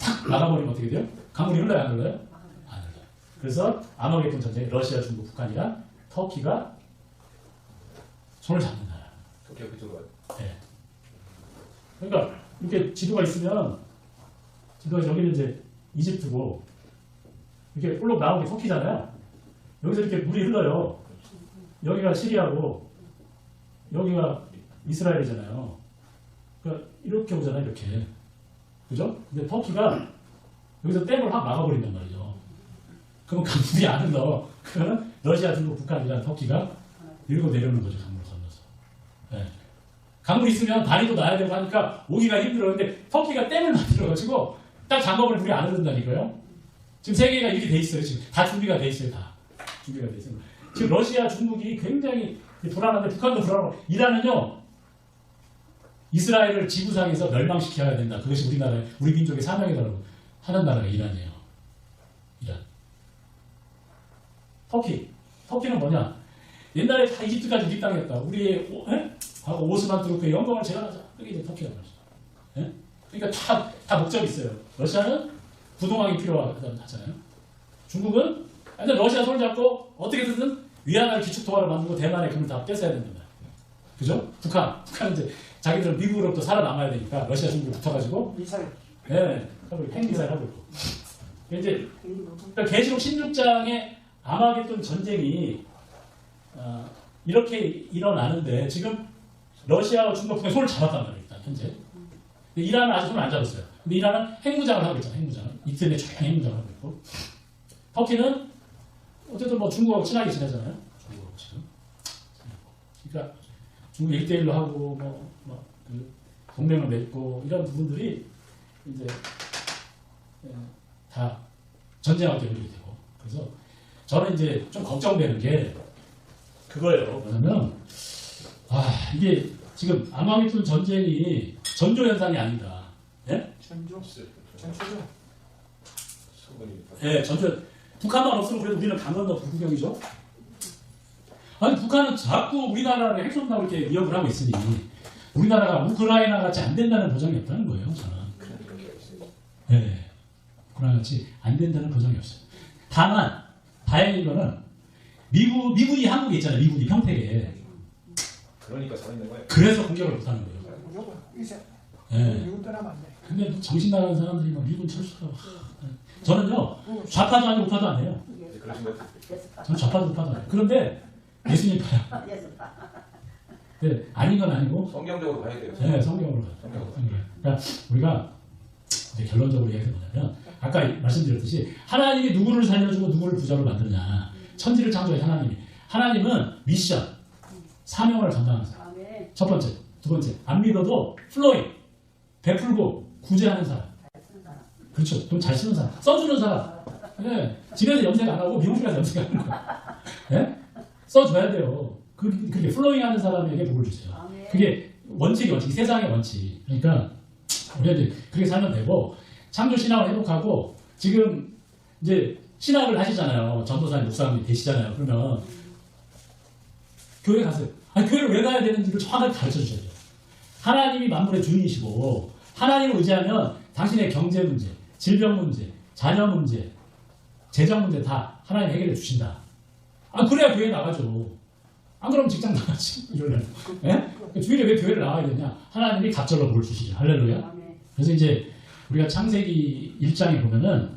탁 막아버리면 어떻게 돼요? 강물이 흘러요, 안 흘러요? 안 흘러요. 그래서 아마겟돈 전쟁에 러시아, 중국, 북한이랑 터키가 손을 잡는 나라. 터키가 그쪽으로 가요. 네. 그러니까 이렇게 지도가 있으면 지도가 여기는 이제 이집트고 이렇게 볼록 나온 게 터키잖아요. 여기서 이렇게 물이 흘러요. 여기가 시리아고 여기가 이스라엘이잖아요. 그러니까 이렇게 오잖아요, 이렇게. 그죠? 근데 터키가 여기서 댐을 확 막아버린단 말이죠. 그러면 강물이 안 흘러. 그러면 러시아, 중국, 북한이랑 터키가 밀고 내려오는 거죠, 강물을 건너서. 네. 강물 있으면 다리도 놔야 되고 하니까 오기가 힘들어요. 근데 터키가 댐을 만들어가지고 딱 잠궈버리면 물이 안 흐른다니까요. 지금 세계가 이렇게 돼 있어요. 지금 다 준비가 돼 있어요. 다 준비가 돼 있어요. 지금 러시아, 중국이 굉장히 불안한데 북한도 불안하고 이란은요. 이스라엘을 지구상에서 멸망시켜야 된다. 그것이 우리 민족의 사명이라고 하는 나라가 이란이에요. 이란. 터키는 뭐냐? 옛날에 다 이집트까지 우리 땅이었다. 우리의 과거 오스만 투르크의 영광을 제한하자. 그게 이제 터키가 말이죠. 예? 그러니까 다 목적이 있어요. 러시아는 부동항이 필요하잖아요. 중국은 완전 러시아 손을 잡고 어떻게든 위안화를 기축통화를 만들고 대만의 금을 다 뺏어야 된단 말이에요. 그죠? 북한은 이제 자기들은 미국으로부터 살아남아야 되니까 러시아 중국이 붙어가지고 미사일. 네, 핵미사일 하고 있고. 이제 그러니까 계시록 16장의 아마겟돈 전쟁이 이렇게 일어나는데 지금 러시아와 중국 북한이 손을 잡았단 말이에요. 일단 현재. 근데 이란은 아직 손을 안 잡았어요. 근데 이란은 핵무장을 하고 있잖아요. 핵무장을. 이틀 내에 조용히 핵무장을 하고 있고. 터키는 어쨌든 뭐 중국하고 친하게 지내잖아요. 중국하고 지금. 그러니까 중국 1대1로 하고 그 동맹을 맺고 이런 부분들이 이제 다 전쟁하고 연결이 되고. 그래서 저는 이제 좀 걱정되는 게 그거예요. 뭐냐면 이게 지금 아마겟돈 전쟁이 전조 현상이 아니다. 예? 전초죠. 예, 전조. 북한만 없으면 그래도 우리는 강 건너 불구경이죠. 아니 북한은 자꾸 우리나라를 핵 쏜다고 이렇게 위협을 하고 있으니 우리나라가 우크라이나 같이 안 된다는 보장이 없다는 거예요. 저는. 네, 우크라이나 같이 안 된다는 보장이 없어요. 다만 다행인 거는 미군이 한국에 있잖아요. 미군이 평택에. 그러니까 살아있는 거예요. 그래서 공격을 못하는 거예요. 무조건 이제 네. 미국 떠나면 안 돼. 근데 뭐 정신 나가는 사람들이 막 미군 철수하고 저는요 좌파도 아니고 우파도 아니에요. 그러신 것 같아요. 저는 좌파도 우파도 아니에요. 그런데 예수님파야. 네, 아닌 건 아니고. 성경적으로 봐야 돼요. 네, 성경으로 가요. 그러니까 우리가 이제 결론적으로 얘기하게 뭐냐면 아까 말씀드렸듯이 하나님이 누구를 살려주고 누구를 부자로 만드냐. 천지를 창조한 하나님은 미션, 사명을 감당하는 사람. 첫 번째, 두 번째, 안 믿어도 플로잉, 베풀고 구제하는 사람. 그렇죠. 돈 잘 쓰는 사람, 써주는 사람. 네. 집에서 염색 안 하고 미용실 가서 염색 하는 거야. 네? 써줘야 돼요. 그렇게 플로잉하는 사람에게 복을 주세요. 그게 원칙이 세상의 원칙. 그러니까 우리가 이제 그렇게 살면 되고 창조 신학을 회복하고 지금 이제 신학을 하시잖아요. 전도사님, 목사님 되시잖아요. 그러면 교회 가세요. 아니, 교회를 왜 가야 되는지를 정확하게 가르쳐 주셔야 돼요. 하나님이 만물의 주인이시고 하나님을 의지하면 당신의 경제 문제, 질병 문제, 자녀 문제, 재정 문제 다 하나님 해결해 주신다. 아, 그래야 교회 나가죠. 안 그러면 직장 나가지. 이럴래. 예? 주일에 왜 교회를 나가야 되냐? 하나님이 갑절로 복을 주시죠. 할렐루야. 그래서 이제 우리가 창세기 1장에 보면은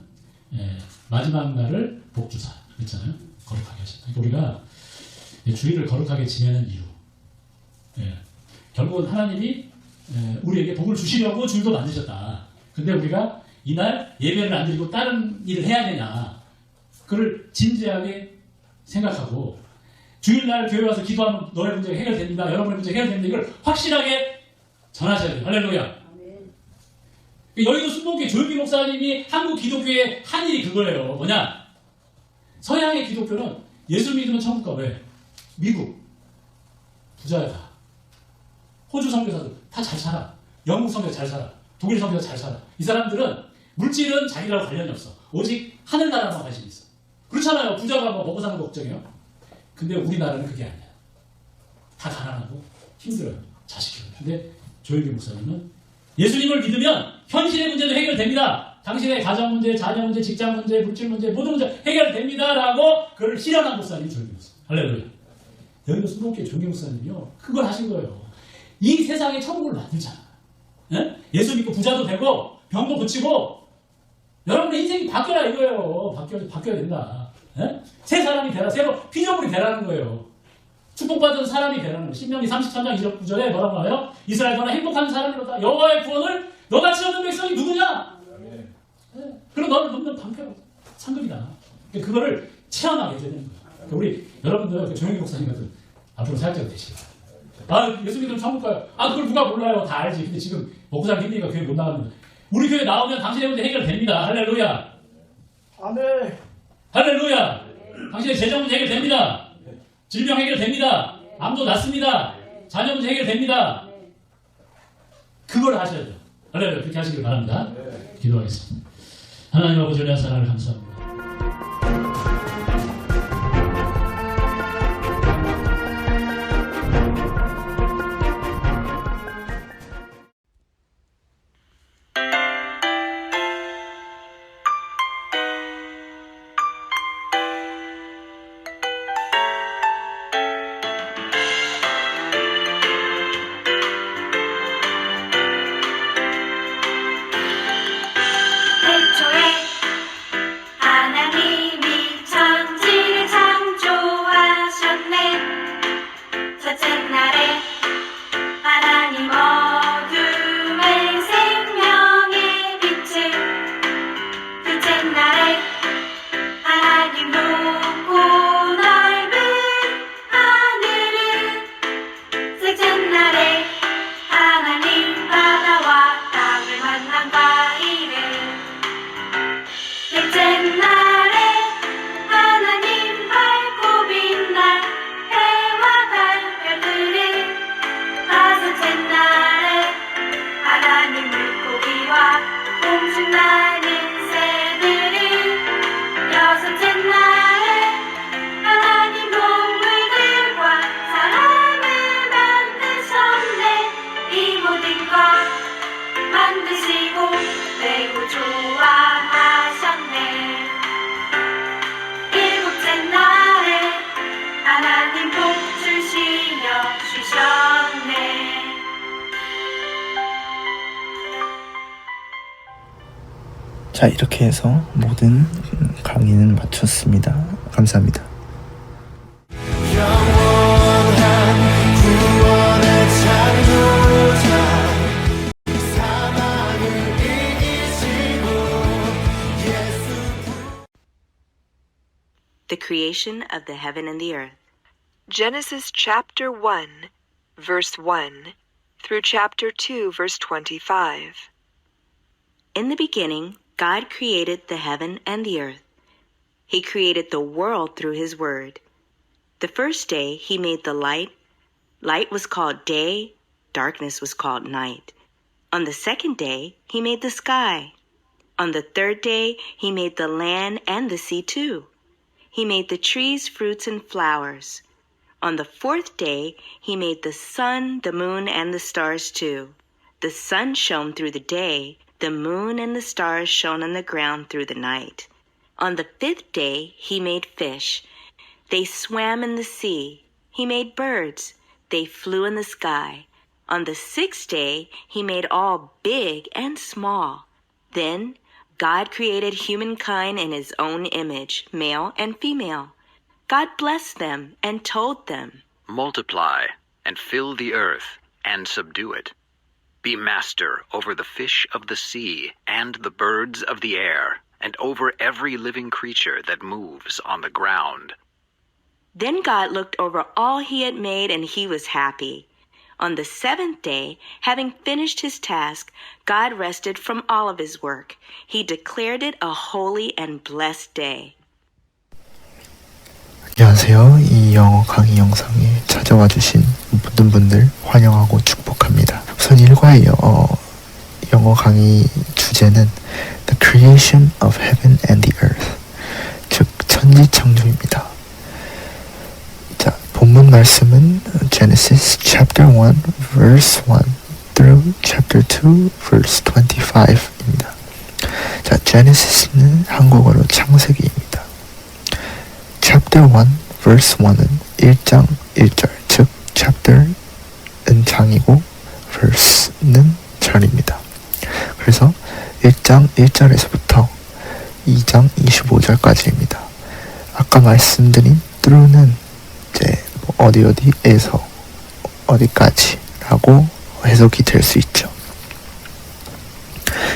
마지막 날을 복주사 그랬잖아요. 거룩하게 하신다. 그러니까 우리가 주일을 거룩하게 지내는 이유. 결국은 하나님이 우리에게 복을 주시려고 주일도 만드셨다. 근데 우리가 이날 예배를 안 드리고 다른 일을 해야 되냐. 그걸 진지하게 생각하고 주일날 교회 와서 기도하면 너의 문제가 해결됩니다. 여러분의 문제가 해결됩니다. 이걸 확실하게 전하셔야 돼요. 할렐루야. 여의도 순복교회 조용기 목사님이 한국 기독교의 한 일이 그거예요. 뭐냐? 서양의 기독교는 예수 믿으면 천국 가. 왜? 미국 부자야 다. 호주 선교사들 다 잘 살아. 영국 선교사 잘 살아. 독일 선교사 잘 살아. 이 사람들은 물질은 자기랑 관련이 없어. 오직 하늘나라만 관심이 있어. 그렇잖아요. 부자가 뭐 먹고 사는 거 걱정해요. 근데 우리나라는 그게 아니야. 다 가난하고 힘들어요. 자식 키우는. 근데 조영기 목사님은 예수님을 믿으면 현실의 문제도 해결됩니다. 당신의 가정 문제, 자녀 문제, 직장 문제, 물질 문제, 모든 문제 해결됩니다라고 그걸 실현한 목사님이 조영기 목사님. 할렐루야. 여기도 순복교회 조영기 목사님이요. 그걸 하신 거예요. 이 세상에 천국을 만들잖아. 예수 믿고 부자도 되고 병도 고치고 여러분의 인생이 바뀌어라 이거예요. 바뀌어야 된다. 새 사람이 되라. 새로 피조물이 되라는 거예요. 축복받은 사람이 되라는 거예요. 신명기 33장 2절 9절에 뭐라고 나와요? 이스라엘 너는 행복한 사람이로다. 여호와의 구원을 너같이 얻는 백성이 누구냐? 그럼 너를 돕는 방패로 상급이다. 그거를 체험하게 해야 되는 거예요. 우리 여러분들 조영기 목사님 같은 앞으로 사역자가 되시기 바랍니다. 아, 예수 믿으면 천국 가요. 아, 그걸 누가 몰라요. 다 알지. 근데 지금 먹고 살기 힘드니까 교회 못 나갑니다. 우리 교회 나오면 당신의 문제 해결됩니다. 할렐루야. 아멘. 할렐루야. 당신의 재정 문제 해결됩니다. 질병 해결됩니다. 암도 낫습니다. 자녀 문제 해결됩니다. 그걸 하셔야 돼요. 할렐루야. 그렇게 하시길 바랍니다. 기도하겠습니다. 하나님 아버지 은혜와 사랑을 감사합니다. 애초에 하나님이 천지를 창조하셨네. 첫째 날에 하나님 어둠을 생명의 빛을, 둘째 날에 하나님 높고 넓은 하늘을, 셋째 날에 하나님 바다와 땅을 만난 과일을, 넷째 날에 하나님 밝고 빛날 해와 달별들을, 다섯째 날에 하나님 물고기와 공중나는 새들을, 여섯째 날에 하나님 동물들과 사람을 만드셨네. 이 모든 것 만드시고 매우 좋아하셨네. 일곱째 날에 하나님 복 주시며 쉬셨네. 자, 이렇게 해서 모든 강의는 마쳤습니다. 감사합니다. 영원한 구원의 창조자 사망을 이기시고 예수 The creation of the heaven and the earth. Genesis chapter 1, verse 1 through chapter 2, verse 25. In the beginning, God created the heaven and the earth. He created the world through His word. The first day He made the light. Light was called day, darkness was called night. On the second day, He made the sky. On the third day, He made the land and the sea too. He made the trees, fruits, and flowers. On the fourth day, he made the sun, the moon, and the stars too. The sun shone through the day, the moon and the stars shone on the ground through the night. On the fifth day, he made fish. They swam in the sea. He made birds. They flew in the sky. On the sixth day, he made all big and small. Then God created humankind in his own image, male and female. God blessed them and told them, Multiply and fill the earth and subdue it. Be master over the fish of the sea and the birds of the air, and over every living creature that moves on the ground. Then God looked over all he had made, and he was happy. On the seventh day, having finished his task, God rested from all of his work. He declared it a holy and blessed day. 안녕하세요. 이 영어 강의 영상에 찾아와 주신 모든 분들 환영하고 축복합니다. 우선 일과의 영어 강의 주제는 The Creation of Heaven and the Earth, 즉 천지창조입니다. 자, 본문 말씀은 Genesis chapter 1 verse 1 through chapter 2 verse 25입니다. 자, Genesis는 한국어로 창세기입니다. Chapter 1 verse 1은 1장 1절, 즉 chapter은 장이고 verse는 절입니다. 그래서 1장 1절에서부터 2장 25절까지입니다. 아까 말씀드린 through는 이제 어디에서 어디까지라고 해석이 될 수 있죠.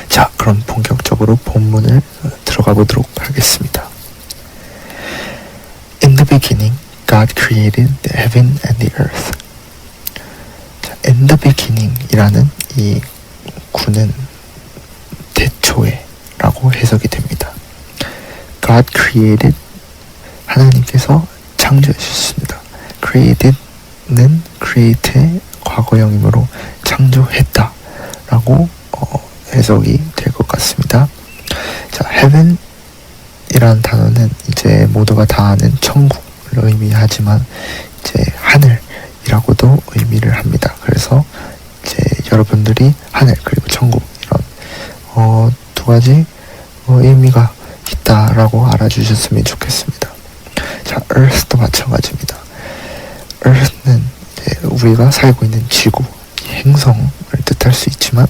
자, 그럼 본격적으로 본문을 들어가 보도록 하겠습니다. In the beginning, God created the heaven and the earth. 자, in the beginning 이라는 이 구는 태초에라고 해석이 됩니다. God created, 하나님께서 창조해 주셨습니다. created는 create의 과거형이므로 창조했다 라고 해석이 될 것 같습니다. 자, heaven 이라는 단어는 이제 모두가 다 아는 천국을 의미하지만 이제 하늘이라고도 의미를 합니다. 그래서 이제 여러분들이 하늘 그리고 천국 이런 두 가지 의미가 있다라고 알아주셨으면 좋겠습니다. 자, earth도 마찬가지입니다. earth는 이제 우리가 살고 있는 지구, 행성을 뜻할 수 있지만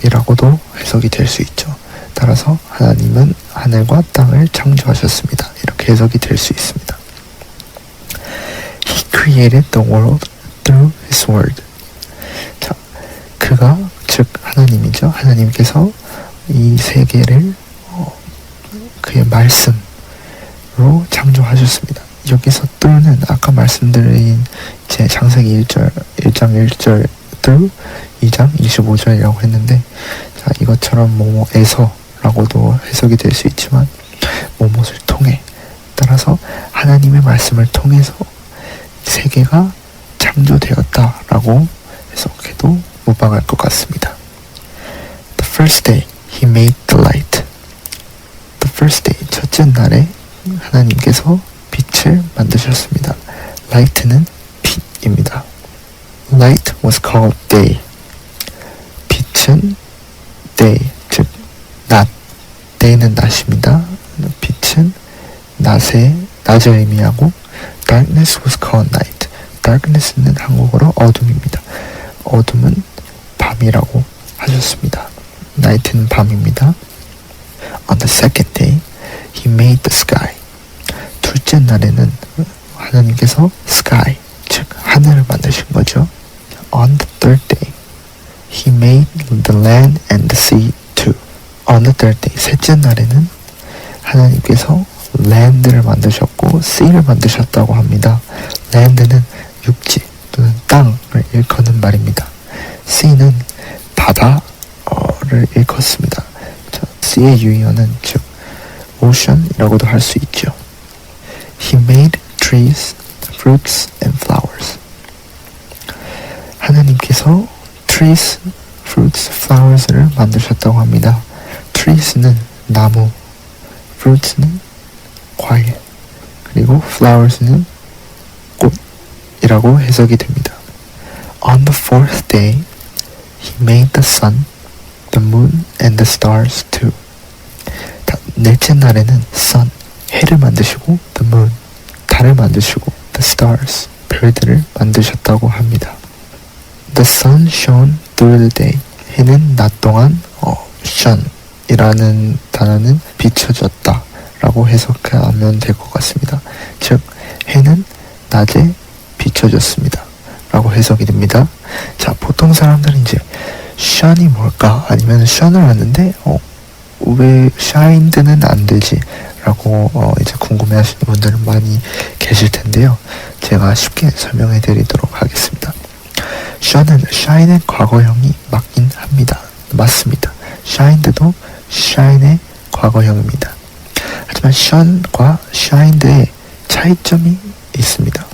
땅이라고도 해석이 될 수 있죠. 따라서 하나님은 하늘과 땅을 창조하셨습니다. 이렇게 해석이 될 수 있습니다. He created the world through His word. 자, 그가 즉 하나님이죠. 하나님께서 이 세계를 그의 말씀으로 창조하셨습니다. 여기서 through는 아까 말씀드린 이제 창세기 1장 1절 through 2장 25절이라고 했는데, 자, 이것처럼 뭐뭐에서 라고도 해석이 될 수 있지만 무엇을 통해, 따라서 하나님의 말씀을 통해서 세계가 창조되었다라고 해석해도 무방할 것 같습니다. The first day he made the light. The first day, 첫째 날에 하나님께서 빛을 만드셨습니다. light는 빛입니다. Light was called day. 빛은 day, 즉 낮, day는 낮입니다. 빛은 낮을 의미하고 darkness was called night. darkness는 한국어로 어둠입니다. 어둠은 밤이라고 하셨습니다. night는 밤입니다. On the second day, he made the sky. 둘째 날에는 하나님께서 sky, 즉 하늘을 만드신 거죠. On the third day, he made the land and the sea too. On the third day, 셋째 날에는 하나님께서 land를 만드셨고 sea를 만드셨다고 합니다. land는 육지 또는 땅을 일컫는 말입니다. sea는 바다를 일컫습니다. sea의 유의어는 즉 ocean이라고도 할 수 있죠. He made trees, fruits and flowers. 하나님께서 trees, fruits, flowers를 만드셨다고 합니다. trees는 나무, fruits는 과일, 그리고 flowers는 꽃이라고 해석이 됩니다. On the fourth day, he made the sun, the moon, and the stars too. 넷째 날에는 sun, 해를 만드시고 the moon, 달을 만드시고 the stars, 별들을 만드셨다고 합니다. The sun shone through the day. 해는 낮 동안 shone 이라는 단어는 비춰졌다 라고 해석하면 될 것 같습니다. 즉 해는 낮에 비춰졌습니다 라고 해석이 됩니다. 자, 보통 사람들은 이제 shine이 뭘까? 아니면 shine을 하는데 왜 shined는 안 되지? 라고 이제 궁금해 하시는 분들은 많이 계실 텐데요. 제가 쉽게 설명해 드리도록 하겠습니다. shine의 과거형이 맞긴 합니다. 맞습니다. shined도 shine의 과거형입니다. 하지만 shone과 shined의 차이점이 있습니다.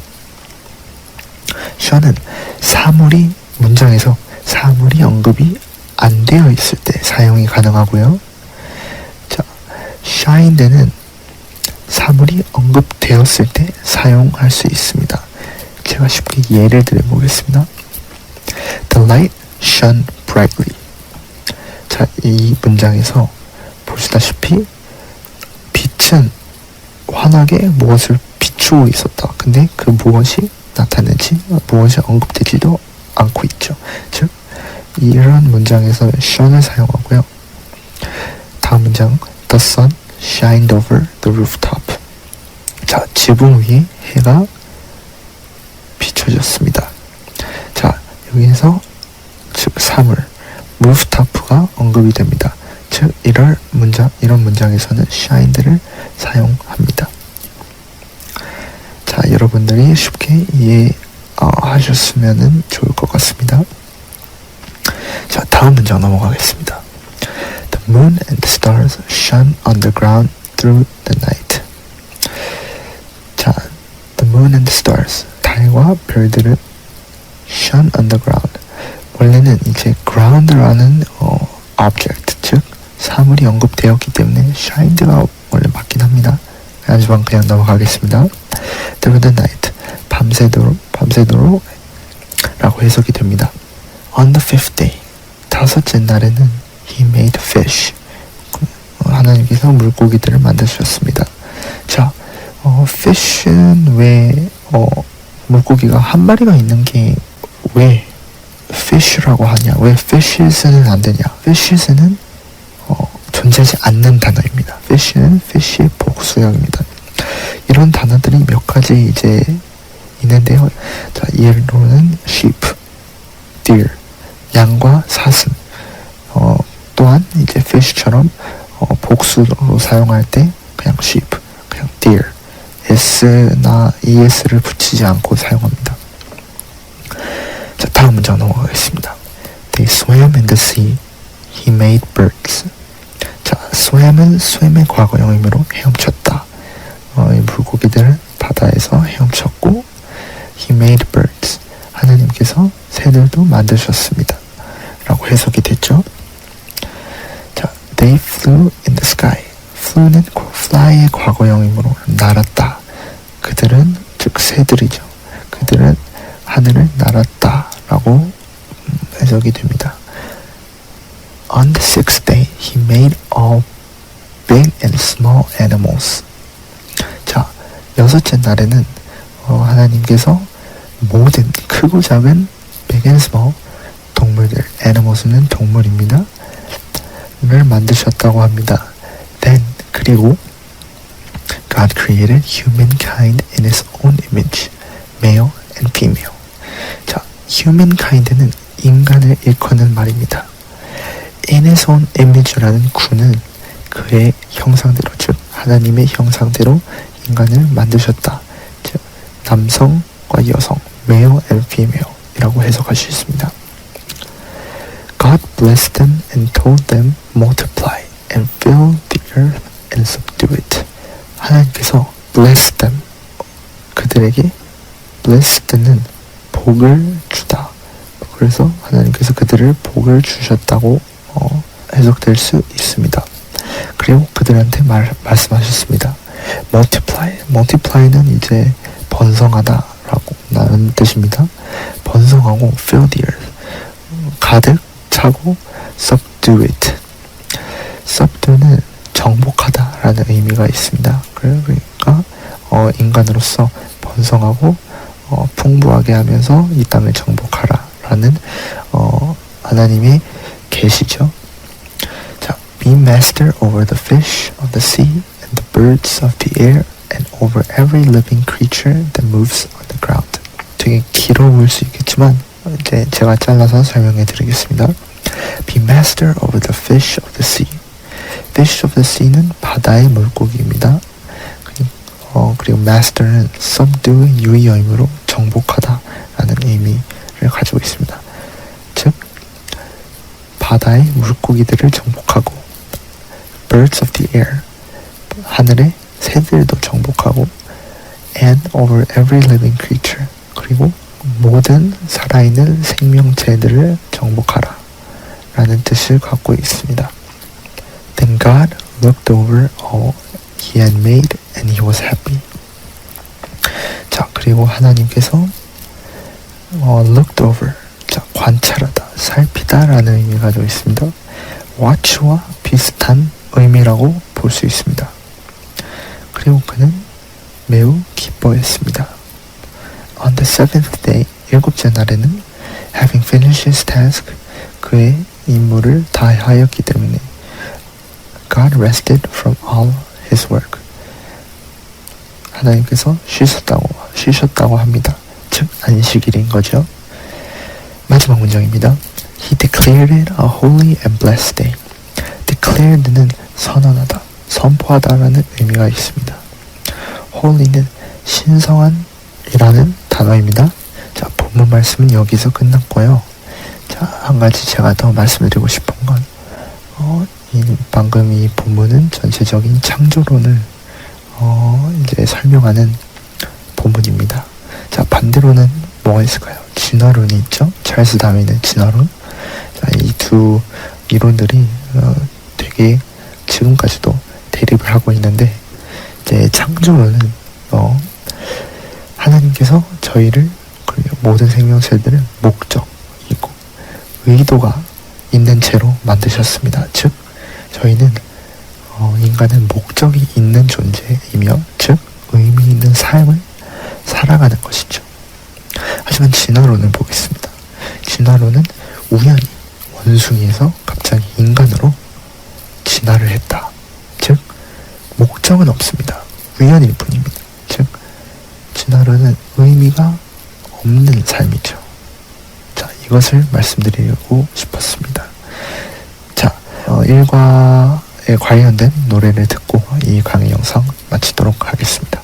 shone은 문장에서 사물이 언급이 안 되어 있을 때 사용이 가능하고요. 자, shined는 사물이 언급되었을 때 사용할 수 있습니다. 제가 쉽게 예를 들어보겠습니다. The light shone brightly. 자, 이 문장에서 보시다시피 빛은 환하게 무엇을 비추고 있었다. 근데 그 무엇이 나타내지, 무엇이 언급되지도 않고 있죠. 즉, 이런 문장에서 shine을 사용하고요. 다음 문장, The sun shined over the rooftop. 자, 지붕 위에 해가 비춰졌습니다. 자, 여기에서 즉 사물, 루프탑가 언급이 됩니다. 즉, 이런 문장에서는 shined를 사용합니다. 자, 여러분들이 쉽게 이해하셨으면 좋을 것 같습니다. 자, 다음 문장 넘어가겠습니다. The moon and the stars shone on the ground through the night. 자, the moon and the stars, 달과 별들은 shone on the ground. 원래는 이제 ground라는 object, 즉 사물이 언급되었기 때문에 shined가 원래 맞긴 합니다. 하지만 그냥 넘어가겠습니다. Through the night, 밤새도록 라고 해석이 됩니다. On the fifth day, 다섯째 날에는 he made fish. 하나님께서 물고기들을 만드셨습니다. 자, fish는 왜 물고기가 한 마리가 있는 게 왜 fish라고 하냐? 왜 fishes는 안 되냐? fishes는 존재하지 않는 단어입니다. fish는 fish의 복수형입니다. 이런 단어들이 몇 가지 이제 있는데요. 자, 예로는 sheep, deer, 양과 사슴. 또한 이제 fish처럼 복수로 사용할 때 그냥 sheep, 그냥 deer, s나 es를 붙이지 않고 사용합니다. 자, 다음 문장 넘어가겠습니다. They swam in the sea. He made birds. 자, swam은 swim의 과거형이므로 헤엄쳤다. 이 물고기들을 바다에서 헤엄쳤고, He made birds. 하나님께서 새들도 만드셨습니다. 라고 해석이 됐죠. 자, They flew in the sky. flew는 fly의 과거형이므로 날았다. 그들은 즉 새들이죠. 그들은 하늘을 날았다 라고 해석이 됩니다. On the sixth day, he made all big and small animals. 자, 여섯째 날에는 하나님께서 모든 크고 작은 big and small 동물들, animals는 동물입니다. 를 만드셨다고 합니다. Then, 그리고 God created humankind in his own image, male and female. 자, humankind는 인간을 일컫는 말입니다. In his own image라는 구는 그의 형상대로, 즉 하나님의 형상대로 인간을 만드셨다. 즉 남성과 여성, male and female 이라고 해석할 수 있습니다. God blessed them and told them multiply and fill the earth and subdue it. 하나님께서 bless them, 그들에게 blessed는 복을 주다. 그래서 하나님께서 그들을 복을 주셨다고 해석될 수 있습니다. 그리고 그들한테 말씀하셨습니다. multiply, multiply는 이제 번성하다라고 라는 뜻입니다. 번성하고 fill the earth, 가득 차고 subdue it. subdue는 정복하다라는 의미가 있습니다. 그러니까 인간으로서 번성하고 풍부하게 하면서 이 땅을 정복하라라는 하나님의 계시죠. 자, be master over the fish of the sea and the birds of the air and over every living creature that moves on the ground. 되게 길어 보일 수 있겠지만 이제 제가 잘라서 설명해 드리겠습니다. Be master over the fish of the sea. Fish of the sea는 바다의 물고기입니다. 그리고 master는 subdue, 유의 의미로 정복하다라는 의미를 가지고 있습니다. 즉 바다의 물고기들을 정복하고 birds of the air, 하늘의 새들도 정복하고 and over every living creature, 그리고 모든 살아있는 생명체들을 정복하라 라는 뜻을 갖고 있습니다. Then God looked over all he had made and he was happy. 자, 그리고 하나님께서 looked over, 자, 관찰하다, 살피다 라는 의미를 가지고 있습니다. watch와 비슷한 의미라고 볼 수 있습니다. 그리고 그는 매우 기뻐했습니다. On the seventh day, 일곱째 날에는 having finished his task, 그의 임무를 다 하였기 때문에 God rested from all his work. 하나님께서 쉬셨다고 합니다. 즉 안식일인 거죠. 마지막 문장입니다. He declared it a holy and blessed day. declared는 선언하다, 선포하다라는 의미가 있습니다. holy는 신성한이라는 단어입니다. 자, 본문 말씀은 여기서 끝났고요. 자, 한 가지 제가 더 말씀드리고 싶은 건 방금 이 본문은 전체적인 창조론을 이제 설명하는 본문입니다. 자, 반대로는 뭐가 있을까요? 진화론이 있죠. 찰스 다윈의 진화론. 자, 이 두 이론들이 되게 지금까지도 대립을 하고 있는데, 이제 창조론은 하나님께서 저희를, 그리고 모든 생명체들을 목적이고 의도가 있는 채로 만드셨습니다. 즉 저희는 인간은 목적이 있는 존재이며, 즉 의미 있는 삶을 살아가는 것이죠. 하지만 진화론을 보겠습니다. 진화론은 우연히 원숭이에서 갑자기 인간으로 진화를 했다. 즉 목적은 없습니다. 우연일 뿐입니다. 즉 진화론은 의미가 없는 삶이죠. 자, 이것을 말씀드리고 싶었습니다. 자, 일과에 관련된 노래를 듣고 이 강의 영상 마치도록 하겠습니다.